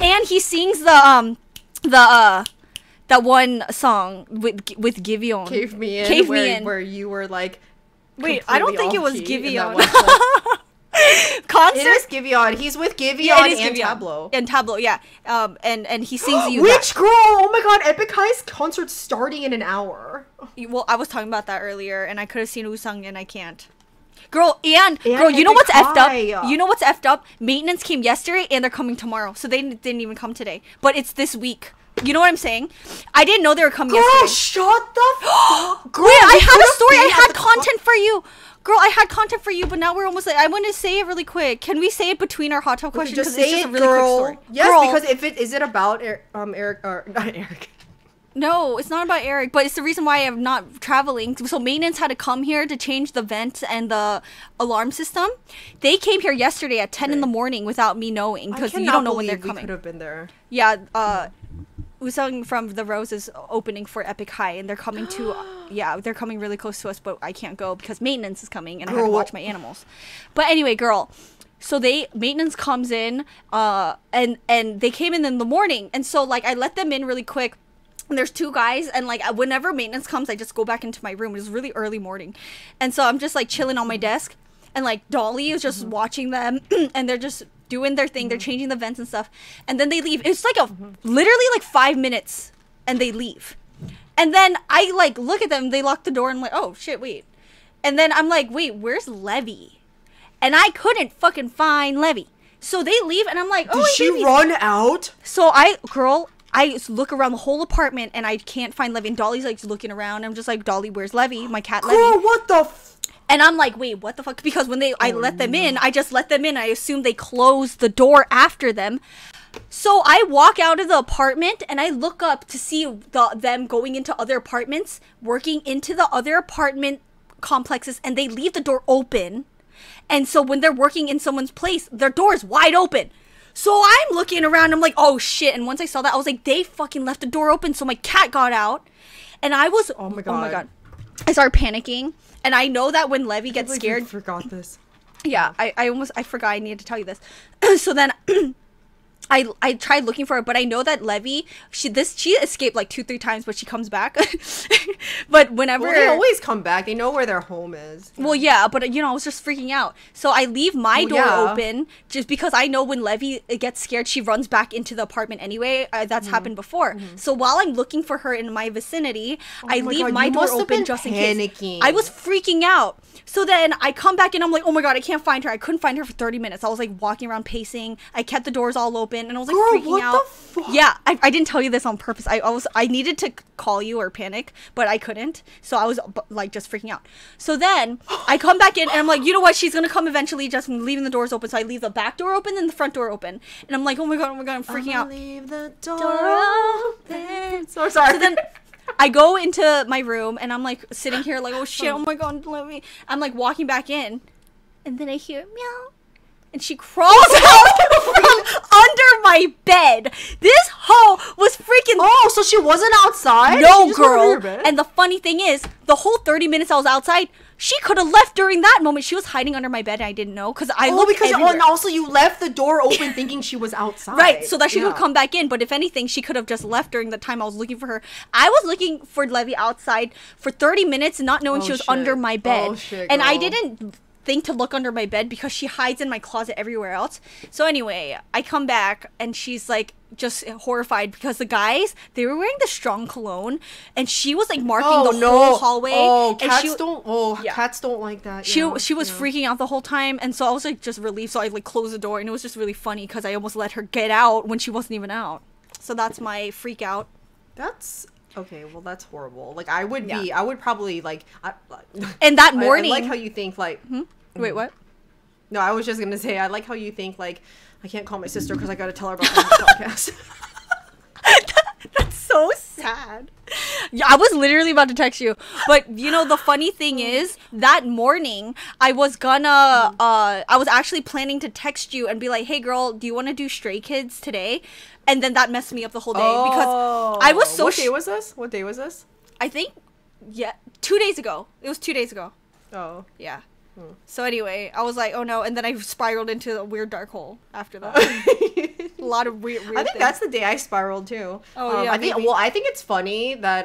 And he sings that one song with Giveon. Cave Me In, where you were like, wait, I don't think it was Giveon. Concert? It is Giveon. He's with Giveon and Tableau. And Tableau, yeah. And he sings you Which girl? Oh my god, Epic High's concert's starting in an hour. Well, I was talking about that earlier, and I could have seen Usang, and I can't. Girl, girl, you know what's effed up? High. You know what's effed up? Maintenance came yesterday and they're coming tomorrow. So they didn't even come today. But it's this week. You know what I'm saying? I didn't know they were coming yesterday. Shut the fuck. Girl, wait, I had a story. I had content for you. Girl, I had content for you, but now we're almost like, I want to say it really quick. Can we say it between our hot tub questions? Just say it's just a really quick story. Yes, girl. Because is it about Eric or not Eric? No, it's not about Eric, but it's the reason why I'm not traveling. So maintenance had to come here to change the vents and the alarm system. They came here yesterday at 10 in the morning without me knowing, because you don't know when they're coming. We could have been there. Yeah, Usung from The Rose is opening for Epic High, and they're coming to, they're coming really close to us, but I can't go because maintenance is coming, and I have to watch my animals. But anyway, girl, so maintenance comes in, and they came in the morning, and so, like, I let them in really quick. And there's two guys, and like whenever maintenance comes, I just go back into my room. It was really early morning, and so I'm just like chilling on my desk, and like Dolly is just watching them, and they're just doing their thing. They're changing the vents and stuff, and then they leave. It's like literally like 5 minutes, and they leave, and then I like look at them. They lock the door, and I'm like, oh shit, wait, and then I'm like, wait, where's Levy? And I couldn't fucking find Levy, so they leave, and I'm like, oh, did she run out? So I look around the whole apartment and I can't find Levy. And Dolly's like looking around. I'm just like, Dolly, where's Levy? My cat Levy. Girl, what the And I'm like, wait, what the fuck? Because when I let them in, I just let them in. I assume they closed the door after them. So I walk out of the apartment and I look up to see them going into other apartments, working into the other apartment complexes, and they leave the door open. And so when they're working in someone's place, their door is wide open. So I'm looking around, I'm like, oh shit. And once I saw that, I was like, they fucking left the door open. So my cat got out, and I was, oh my god. I started panicking. And I know that when Levy gets scared. I forgot this. Yeah, I forgot I needed to tell you this. So then I tried looking for her, but I know that Levy, she escaped like 2-3 times, but she comes back. But whenever they always come back, they know where their home is. Well, yeah, but I was just freaking out. So I leave my door open just because I know when Levy gets scared, she runs back into the apartment anyway. That's happened before. So while I'm looking for her in my vicinity, I leave my door open just in case. I was freaking out. So then I come back and I'm like, oh my god, I can't find her. I couldn't find her for 30 minutes. I was like walking around pacing. I kept the doors all open and I was like freaking out. The fuck? Yeah, I didn't tell you this on purpose. I needed to call you or panic, but I couldn't. So I was like just freaking out. So then I come back in and I'm like, you know what? She's gonna come eventually. Just leaving the doors open. So I leave the back door open and the front door open. And I'm like, oh my god, I'm freaking out. Leave the door open. So sorry. So then I go into my room and I'm like sitting here like, oh shit, oh my god, let me. I'm like walking back in, and then I hear meow, and she crawls out from under my bed. This hoe was freaking. Oh, so she wasn't outside? No, girl. And the funny thing is, the whole 30 minutes I was outside, she could have left during that moment. She was hiding under my bed and I didn't know because I looked everywhere. And also you left the door open thinking she was outside. Right, so that she could come back in. But if anything, she could have just left during the time I was looking for her. I was looking for Levy outside for 30 minutes not knowing she was under my bed. Oh, shit, and I didn't think to look under my bed because she hides in my closet everywhere else. So anyway, I come back and she's like just horrified because the guys, they were wearing the strong cologne and she was like marking the whole hallway. Oh, and cats don't like that. She was freaking out the whole time, and so I was like just relieved. So I like closed the door, and it was just really funny because I almost let her get out when she wasn't even out. So that's my freak out. That's okay. Well, that's horrible. Like I would probably like. And that morning, I like how you think like. Wait, what? No, I was just gonna say I like how you think like I can't call my sister because I gotta tell her about the podcast. That's so sad. Yeah, I was literally about to text you, but the funny thing is that morning I was actually planning to text you and be like, hey girl, do you want to do Stray Kids today? And then that messed me up the whole day because I was so. What day was this? I think 2 days ago. It was 2 days ago. Oh yeah. So anyway, I was like, oh no, and then I spiraled into a weird dark hole after that. A lot of weird I think things. that's the day I spiraled too. Oh yeah. I think it's funny that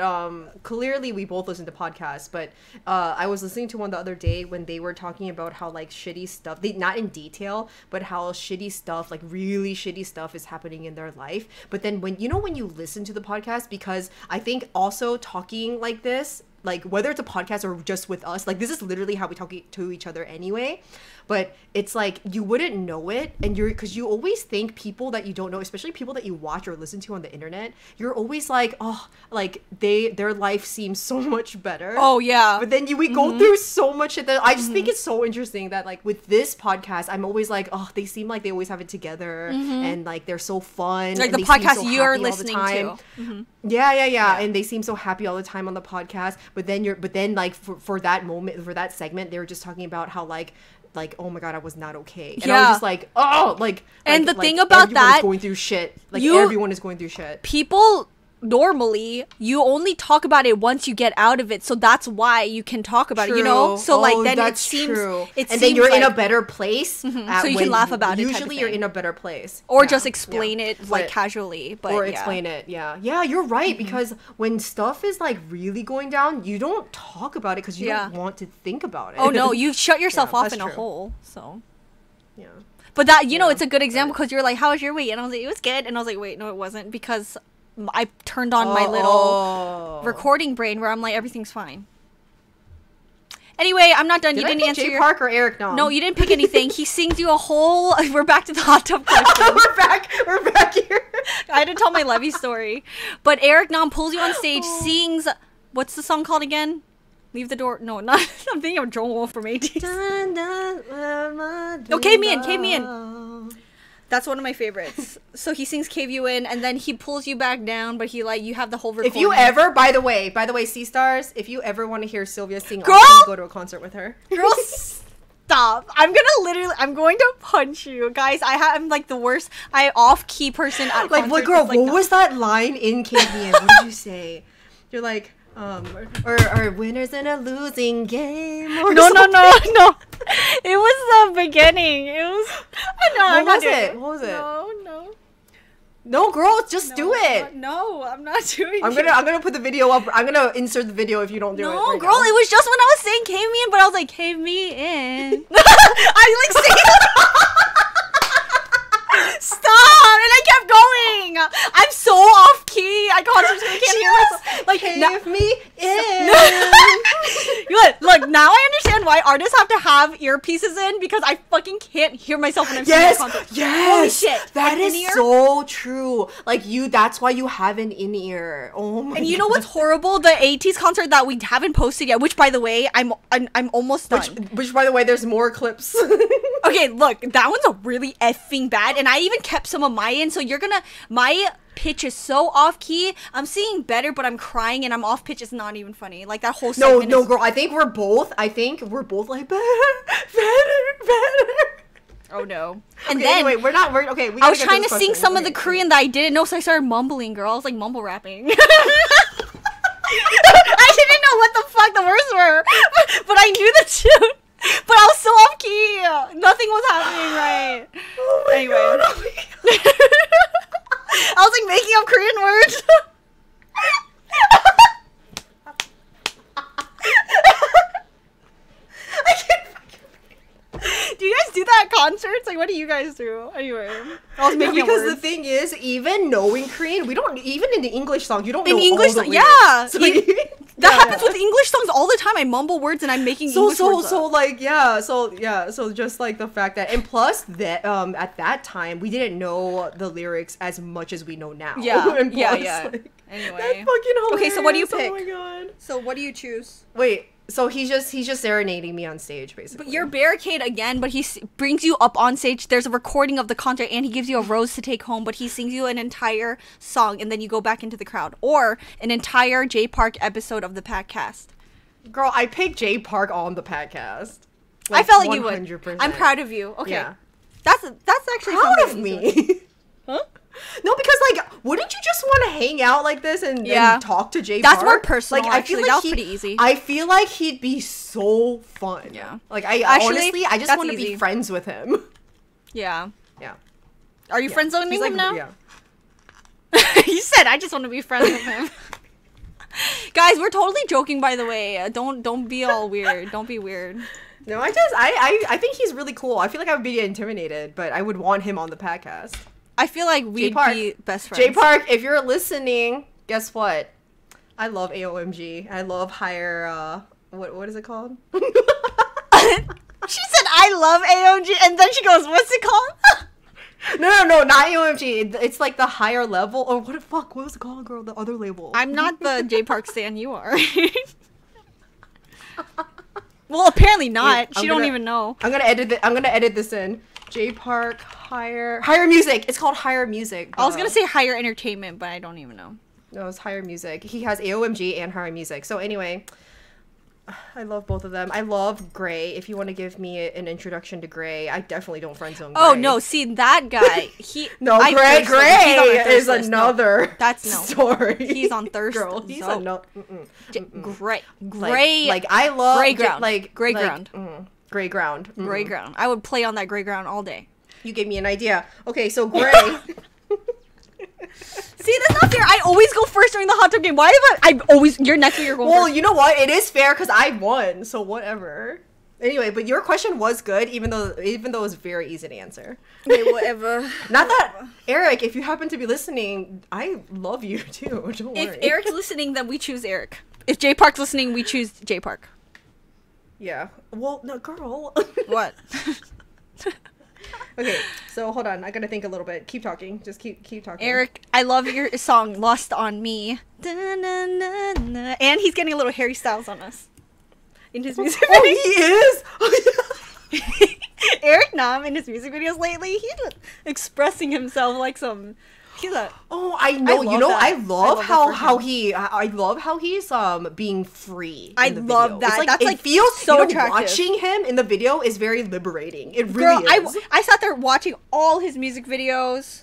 clearly we both listen to podcasts, but I was listening to one the other day when they were talking about how like shitty stuff, not in detail, but how shitty stuff, like really shitty stuff is happening in their life. But then when you listen to the podcast, because I think also talking like this like whether it's a podcast or just with us, like this is literally how we talk to each other anyway. But it's like you wouldn't know it, and because you always think people that you don't know, especially people that you watch or listen to on the internet, you're always like, oh, like their life seems so much better. Oh yeah. But then we go through so much shit that I just think it's so interesting that like with this podcast, I'm always like, oh, they seem like they always have it together, and like they're so fun. Like and the podcast you're listening to. Yeah, and they seem so happy all the time on the podcast. But then like for that moment, for that segment, they were just talking about how like oh my god, I was not okay, and I was just like, oh, and the thing about that, going through shit, like everyone is going through shit. People normally, you only talk about it once you get out of it, so that's why you can talk about it, you know. So like then it seems then you're in a better place, so you can laugh about it. Usually you're in a better place, or just explain it like casually, but explain it. Yeah, you're right, because when stuff is like really going down, you don't talk about it because you don't want to think about it. Oh no, you shut yourself off in a hole. So yeah. But that, you know, it's a good example because you're like, how was your week? And I was like, it was good. And I was like, wait, no, it wasn't, because I turned on my little recording brain where I'm like, everything's fine. Anyway, I'm not done. You didn't answer Jay Park or Eric Nam? No, you didn't pick anything. He sings you a whole... We're back to the hot tub question. We're back here. I had to tell my Levy story. But Eric Nam pulls you on stage, sings... What's the song called again? Leave the door... No, not... I'm thinking of Joel Wolf from 80s. Oh, Cave Me In. That's one of my favorites. So he sings Cave You In, and then he pulls you back down, but he like, you have the whole recording. If you ever, by the way, CSTARs, if you ever want to hear Silvia sing, girl, I'll go to a concert with her. Girl, stop. I'm going to punch you. Guys, I'm like the worst, off-key person at like, concerts. What, girl, what was that line in Cave Me In? What did you say? You're like... or winners in a losing game. Or no. It was the beginning. It was. What was it? No, girl, just do it. No, I'm not doing it. I'm gonna put the video up. I'm gonna insert the video if you don't do it. No, girl, it was just when I was saying "Cave Me In," but I was like, "Cave me in." I like saying. Stop! And I kept going. I'm so off key. I constantly can't hear myself. Like, Cave me in. Look, now I understand why artists have to have earpieces in, because I fucking can't hear myself when I'm singing a concert. Yes, holy shit. That is so true. Like that's why you have an in-ear. Oh my god. And you know what's horrible? The 80s concert that we haven't posted yet, which by the way, I'm almost done. Which by the way, there's more clips. Okay, look, that one's a really effing bad, and I even kept some of my in, so my pitch is so off key. I'm singing better, but I'm crying and I'm off pitch. It's not even funny. Like that whole segment. No, girl. I think we're both like better. Oh no. And okay, then anyway, we're okay. I was trying to sing some of the Korean that I didn't know, so I started mumbling, girl. I was like mumble rapping. I didn't know what the fuck the words were, but I knew the tune. But I was so off key. Nothing was happening right. Oh my god. Oh my god. I was like making up Korean words. I can't fucking... Do you guys do that at concerts? Like, what do you guys do? Anyway, I was making because words. The thing is, even knowing Korean, we don't even in the English songs. You don't know English all the lyrics. Yeah. So that happens with English songs all the time. I mumble words and I'm making English words up. So just like the fact that, and plus that at that time we didn't know the lyrics as much as we know now. Yeah. And plus, Yeah. Like, anyway. that's fucking hilarious. Okay, so what do you pick? Oh my god. So what do you choose? Wait. So he's just serenading me on stage, basically. But you're barricade again, but he brings you up on stage. There's a recording of the concert, and he gives you a rose to take home, but he sings you an entire song, and then you go back into the crowd. Or an entire J Park episode of the PAKCST. Girl, I picked J Park on the PAKCST. Like, I felt like 100%. You would. I'm proud of you. Okay. Yeah. That's actually proud of me. Huh? No, because like, wouldn't you just want to hang out like this and talk to J Park? That's more personal. Like, actually, I feel like that was pretty easy. I feel like he'd be so fun. Yeah. Like honestly, I just want to be friends with him. Yeah. Yeah. Are you friend zoning him now? Yeah. You said I just want to be friends with him. Guys, we're totally joking, by the way. Don't be all weird. Don't be weird. No, I think he's really cool. I feel like I would be intimidated, but I would want him on the podcast. I feel like we'd be best friends. J Park, if you're listening, guess what? I love AOMG. I love higher, what is it called? She said, I love AOMG, and then she goes, what's it called? No, not AOMG. It's like the higher level, or what the fuck? What was it called, girl? The other label. I'm not the J Park stan you are. Well, apparently not. She don't even know. I'm gonna edit this in. J Park higher music. It's called higher music. I was gonna say higher entertainment, but I don't even know. No, it's higher music. He has AOMG and higher music. So anyway, I love both of them. I love Gray. If you want to give me an introduction to Gray, I definitely don't friendzone Gray. Oh no, see that guy. Gray is another. No, that's story. He's on thirst. Girl, he's on no. Gray. Like I love gray ground. Gray ground. Gray ground. Gray ground. I would play on that gray ground all day. You gave me an idea. Okay, so Gray. See, that's not fair. I always go first during the hot tub game. Why have I always... You're next week, you're going Well, first. you know what? It is fair because I won, so whatever. Anyway, but your question was good, even though it was very easy to answer. Okay, whatever. Not that... Eric, if you happen to be listening, I love you too. Don't worry. If Eric's listening, then we choose Eric. If J Park's listening, we choose J Park. Yeah. Well, no, girl. What? Okay, so hold on. I gotta think a little bit. Keep talking. Just keep talking. Eric, I love your song "Lost on Me," and he's getting a little Harry Styles on us in his music. Oh, he is. Eric Nam in his music videos lately, he's expressing himself like some. He's a. Oh, I know. I love how he's being free. I love that. Like, that's it like feels so attractive. Watching him in the video is very liberating. It really is. I sat there watching all his music videos.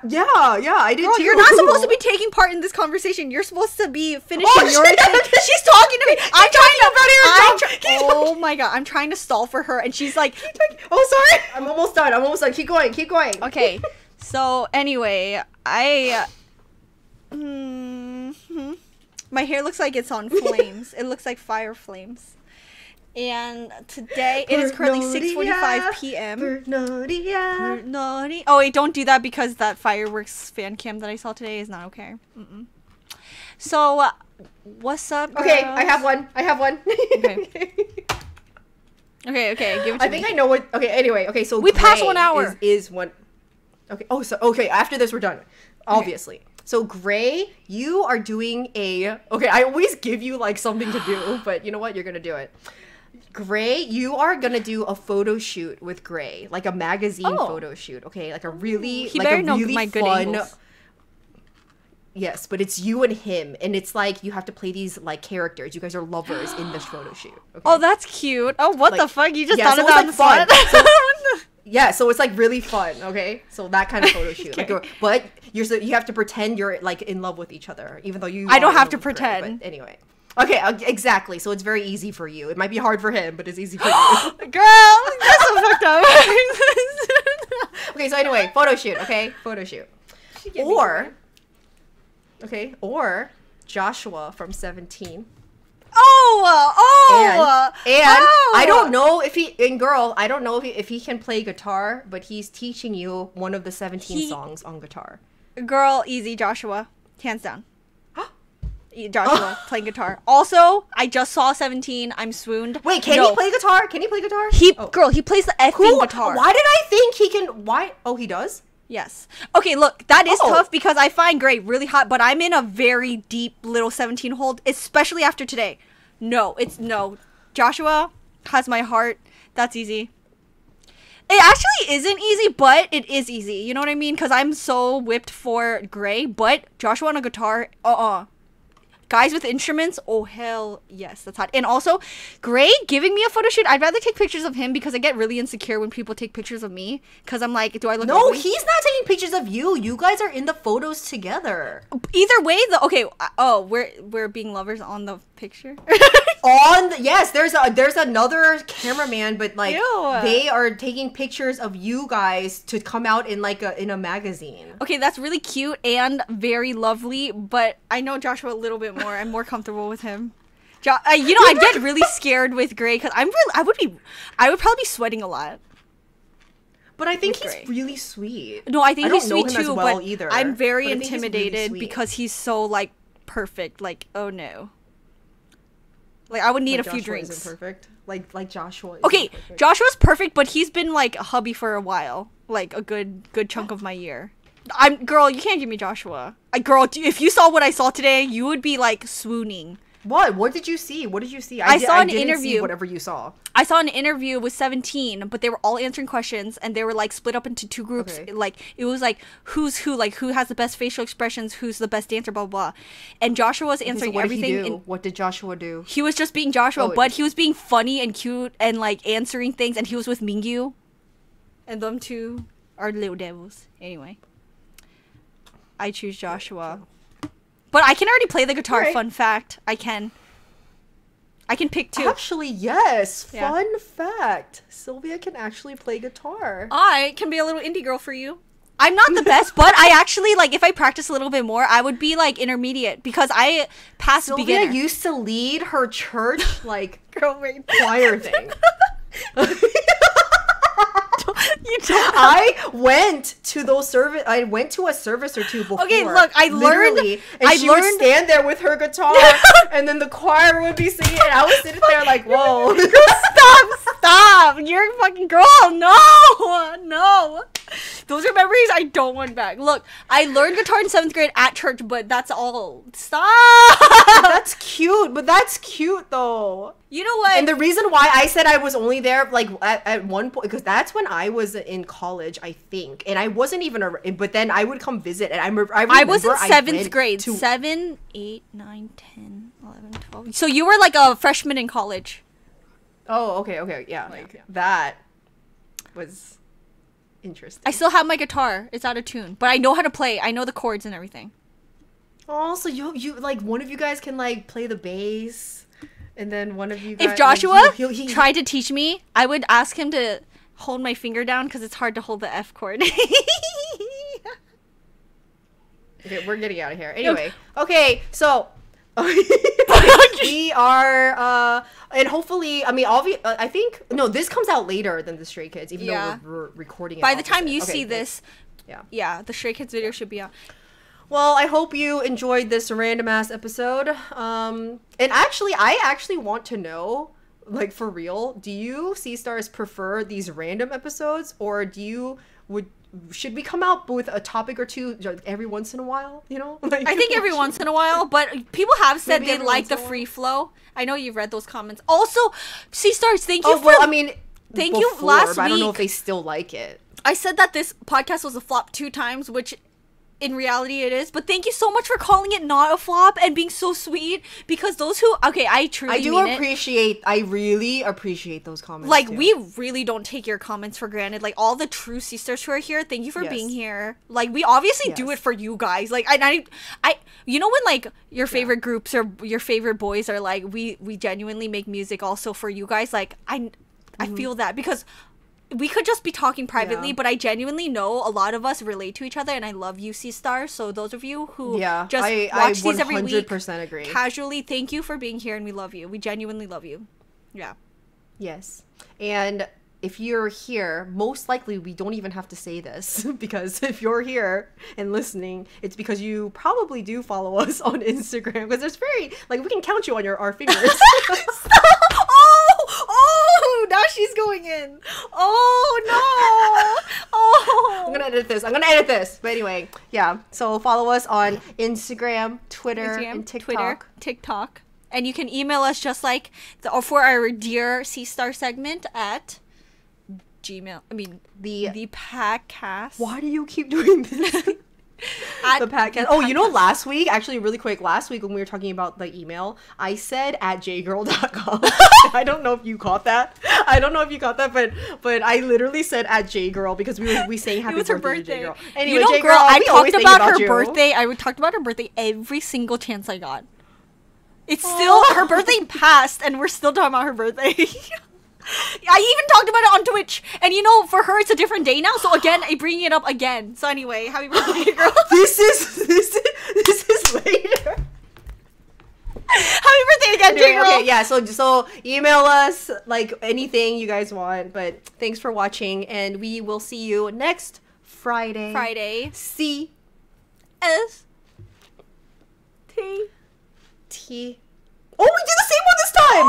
Yeah, I did too. You're not supposed to be taking part in this conversation. You're supposed to be finishing your thing. She's talking to me. Oh my god, I'm trying to stall for her, and she's like, "Oh, sorry, I'm almost done. Keep going. Okay, so anyway, my hair looks like it's on flames. It looks like fire flames. And today it is currently 6:45 p.m. Naughty. Oh wait, don't do that because that fireworks fan cam that I saw today is not okay. So, what's up, girls? Okay, I have one. Okay, give it to me. I think I know what. Okay, anyway. Okay, so we passed 1 hour. Is one. Okay. Oh, so okay. After this, we're done. Obviously. Okay. So Gray, you are doing a. Okay, I always give you like something to do, but you know what? You're gonna do it. Gray, you are gonna do a photo shoot with Gray, like a magazine photo shoot. Okay, like a really, fun. Yes, but it's you and him, and it's like you have to play these like characters. You guys are lovers in this photo shoot. Okay? Oh, that's cute. Oh, what the fuck? You just thought of that on the spot. Yeah, so it's like really fun. Okay, so that kind of photo shoot. Okay. Like, but you have to pretend you're like in love with each other, even though you. I don't have to pretend. Gray, but anyway. Okay, exactly. So it's very easy for you. It might be hard for him, but it's easy for you. Girl, that's so fucked up. Okay, so anyway, photo shoot. Okay, photo shoot. Or Joshua from 17. And I don't know if I don't know if he can play guitar, but he's teaching you one of the 17 songs on guitar. Girl, easy, Joshua. Hands down. Joshua playing guitar. Also, I just saw 17. I'm swooned. Wait, can he play guitar? Girl, he plays the effing guitar. Why did I think he can? Why? Oh, he does? Yes. Okay, look, that is tough because I find Gray really hot, but I'm in a very deep little 17 hold, especially after today. No. Joshua has my heart. That's easy. It actually isn't easy, but it is easy. You know what I mean? Because I'm so whipped for Gray, but Joshua on a guitar, Guys with instruments, oh hell yes, that's hot. And also, Gray giving me a photo shoot. I'd rather take pictures of him because I get really insecure when people take pictures of me. Because I'm like, do I look? No, he's not taking pictures of you. You guys are in the photos together. Either way, we're being lovers on the picture. Yes, there's another cameraman, but like they are taking pictures of you guys to come out in like in a magazine. Okay, that's really cute and very lovely, but I know Joshua a little bit more. I'm more comfortable with him. I get really scared with Gray because I would probably be sweating a lot. But I think he's really sweet. No, I think he's sweet too, but I'm very intimidated because he's so like perfect. Like, oh no. Like, I would need like a few Joshua drinks. Isn't perfect. Like Joshua. Okay, Perfect. Joshua's perfect, but he's been like a hubby for a while. Like a good chunk of my year. Girl, you can't give me Joshua. Girl, if you saw what I saw today, you would be like swooning. What did you see? I saw an interview. See whatever you saw. I saw an interview with 17, but they were all answering questions, and they were like split up into two groups. Okay. Like it was like who's who, like who has the best facial expressions, who's the best dancer, blah blah. And Joshua was answering everything. What did Joshua do? He was just being Joshua, but he was being funny and cute and like answering things. And he was with Mingyu, and them two are little devils. Anyway, I choose Joshua. But I can already play the guitar. Right. Fun fact. I can pick two. Actually, yes. Yeah. Fun fact. Sylvia can actually play guitar. I can be a little indie girl for you. I'm not the best, but I actually, like, if I practice a little bit more, I would be, like, intermediate. Because I passed beginner. Sylvia used to lead her church, like, choir thing. You don't. I went to a service or two before. Okay, look, I learned. And she would stand there with her guitar, and then the choir would be singing, and I was sitting there like, whoa. Stop! You're a fucking girl. No. Those are memories I don't want back. Look, I learned guitar in 7th grade at church, but that's all. Stop! That's cute though. You know what? And the reason why I said I was only there like at one point, because that's when I was in college, I think, and I wasn't even but then I would come visit, and I was in 7th grade. 7, 8, 9, 10, 11, 12. So you were like a freshman in college. Oh, okay, yeah. Like that was interesting. I still have my guitar. It's out of tune, but I know how to play. I know the chords and everything. Oh, so you like one of you guys can like play the bass, and then one of you guys. If Joshua tried to teach me, I would ask him to hold my finger down because it's hard to hold the F chord. Okay, we're getting out of here. Anyway, okay, so we are, and hopefully, I mean, I think this comes out later than the Stray Kids, even though we're recording it. By the time you see this, the Stray Kids video should be out. Well, I hope you enjoyed this random ass episode. And actually, I actually want to know, like, for real, do you CSTARs prefer these random episodes, or should we come out with a topic or two every once in a while, you know? Like, I think every once in a while, but people have said they like the free flow. I know you've read those comments. Also, CSTARs, thank you thank you last week. I don't know if they still like it. I said that this podcast was a flop 2 times, which in reality it is, but thank you so much for calling it not a flop and being so sweet, because those who I really appreciate those comments. Like, we really don't take your comments for granted. Like, all the true sisters who are here, thank you for being here. Like, we obviously do it for you guys. Like, I you know when like your favorite groups or your favorite boys are like, we genuinely make music also for you guys. Like, I feel that, because we could just be talking privately, but I genuinely know a lot of us relate to each other, and I love you, CSTARs. So those of you who watch these every week, 100% agree. Casually, thank you for being here, and we love you. We genuinely love you. Yeah. Yes. And if you're here, most likely we don't even have to say this, because if you're here and listening, it's because you probably do follow us on Instagram, because there's we can count you on our fingers. Oh, now she's going in. Oh, no. Oh. I'm gonna edit this. But anyway, yeah. So follow us on Instagram, Twitter, and TikTok. And you can email us just like for our Dear CSTAR segment at Gmail. I mean, the PAKCST. Why do you keep doing this? The PAKCST. Oh, you know, last week, actually, really quick, when we were talking about the email, I said at jgirl.com. I don't know if you caught that. But I literally said at jgirl because we saying happy birthday to J-Girl. Anyway, you know, girl, I talked about her birthday. I talked about her birthday every single chance I got. It's still, her birthday passed, and we're still talking about her birthday. I even talked about it on Twitch, and you know, for her it's a different day now, so again I bring it up again. So anyway, happy birthday, girl. This is later. Happy birthday again, J-Girl. Okay, yeah, so email us like anything you guys want, but thanks for watching, and we will see you next Friday. CST. T. Oh, we did the same one this time!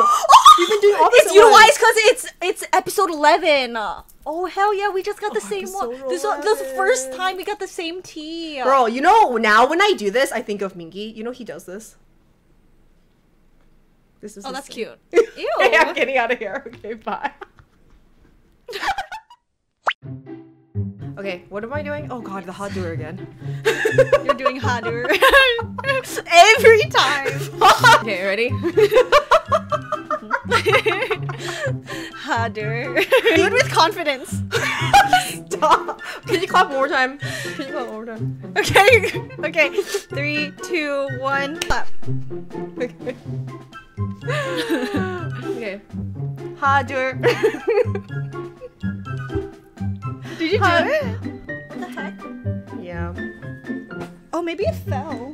We've been doing all this. It's you know why? It's because it's episode 11. Oh hell yeah, we just got the same one. This is the first time we got the same tea. Girl, you know, now when I do this, I think of Mingy. You know he does this. This is. Oh, that's thing. cute. Ew. Okay, I'm getting out of here. Okay, bye. Okay, what am I doing? Oh god, the hot doer again. You're doing hot doer every time. Okay, ready? Hot doer. Do it with confidence. Stop. Can you clap one more time? Can you clap one more time? Okay. Okay. 3, 2, 1, clap. Okay. Okay. Hot doer. Did you do it? What the heck? Yeah. Oh, maybe it fell.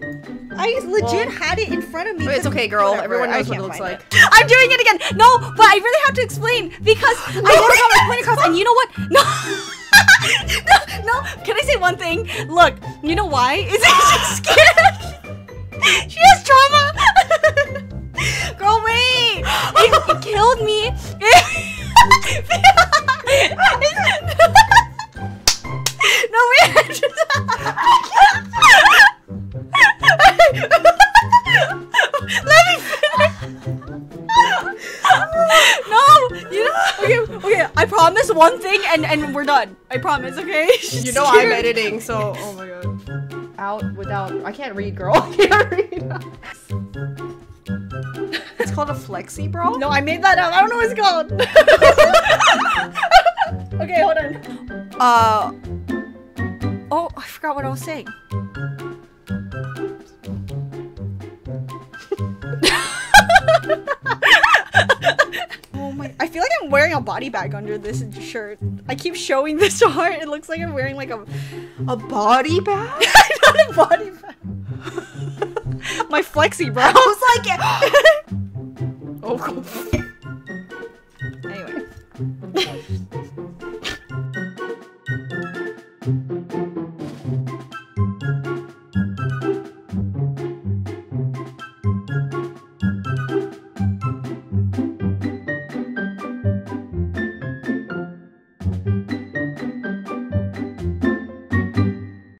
I legit had it in front of me. It's okay, girl. Whatever, Everyone knows what can't it looks find like. it. I'm doing it again. No, but I really have to explain because I never got my point across. And you know what? No. No. Can I say one thing? Look, you know why? Is she's scared. She has trauma. Girl, wait. It killed me. No, wait. Let me finish. No, you know. Okay. I promise one thing, and we're done. I promise. Okay. You know I'm editing, so oh my god. Out without. I can't read, girl. I can't read. It's called a flexi, bro. No, I made that up. I don't know what it's called. Okay, hold on. Oh, I forgot what I was saying. Oh my! I feel like I'm wearing a body bag under this shirt. I keep showing this part. It looks like I'm wearing like a body bag. Not a body bag. My flexi, bro. I was like, oh.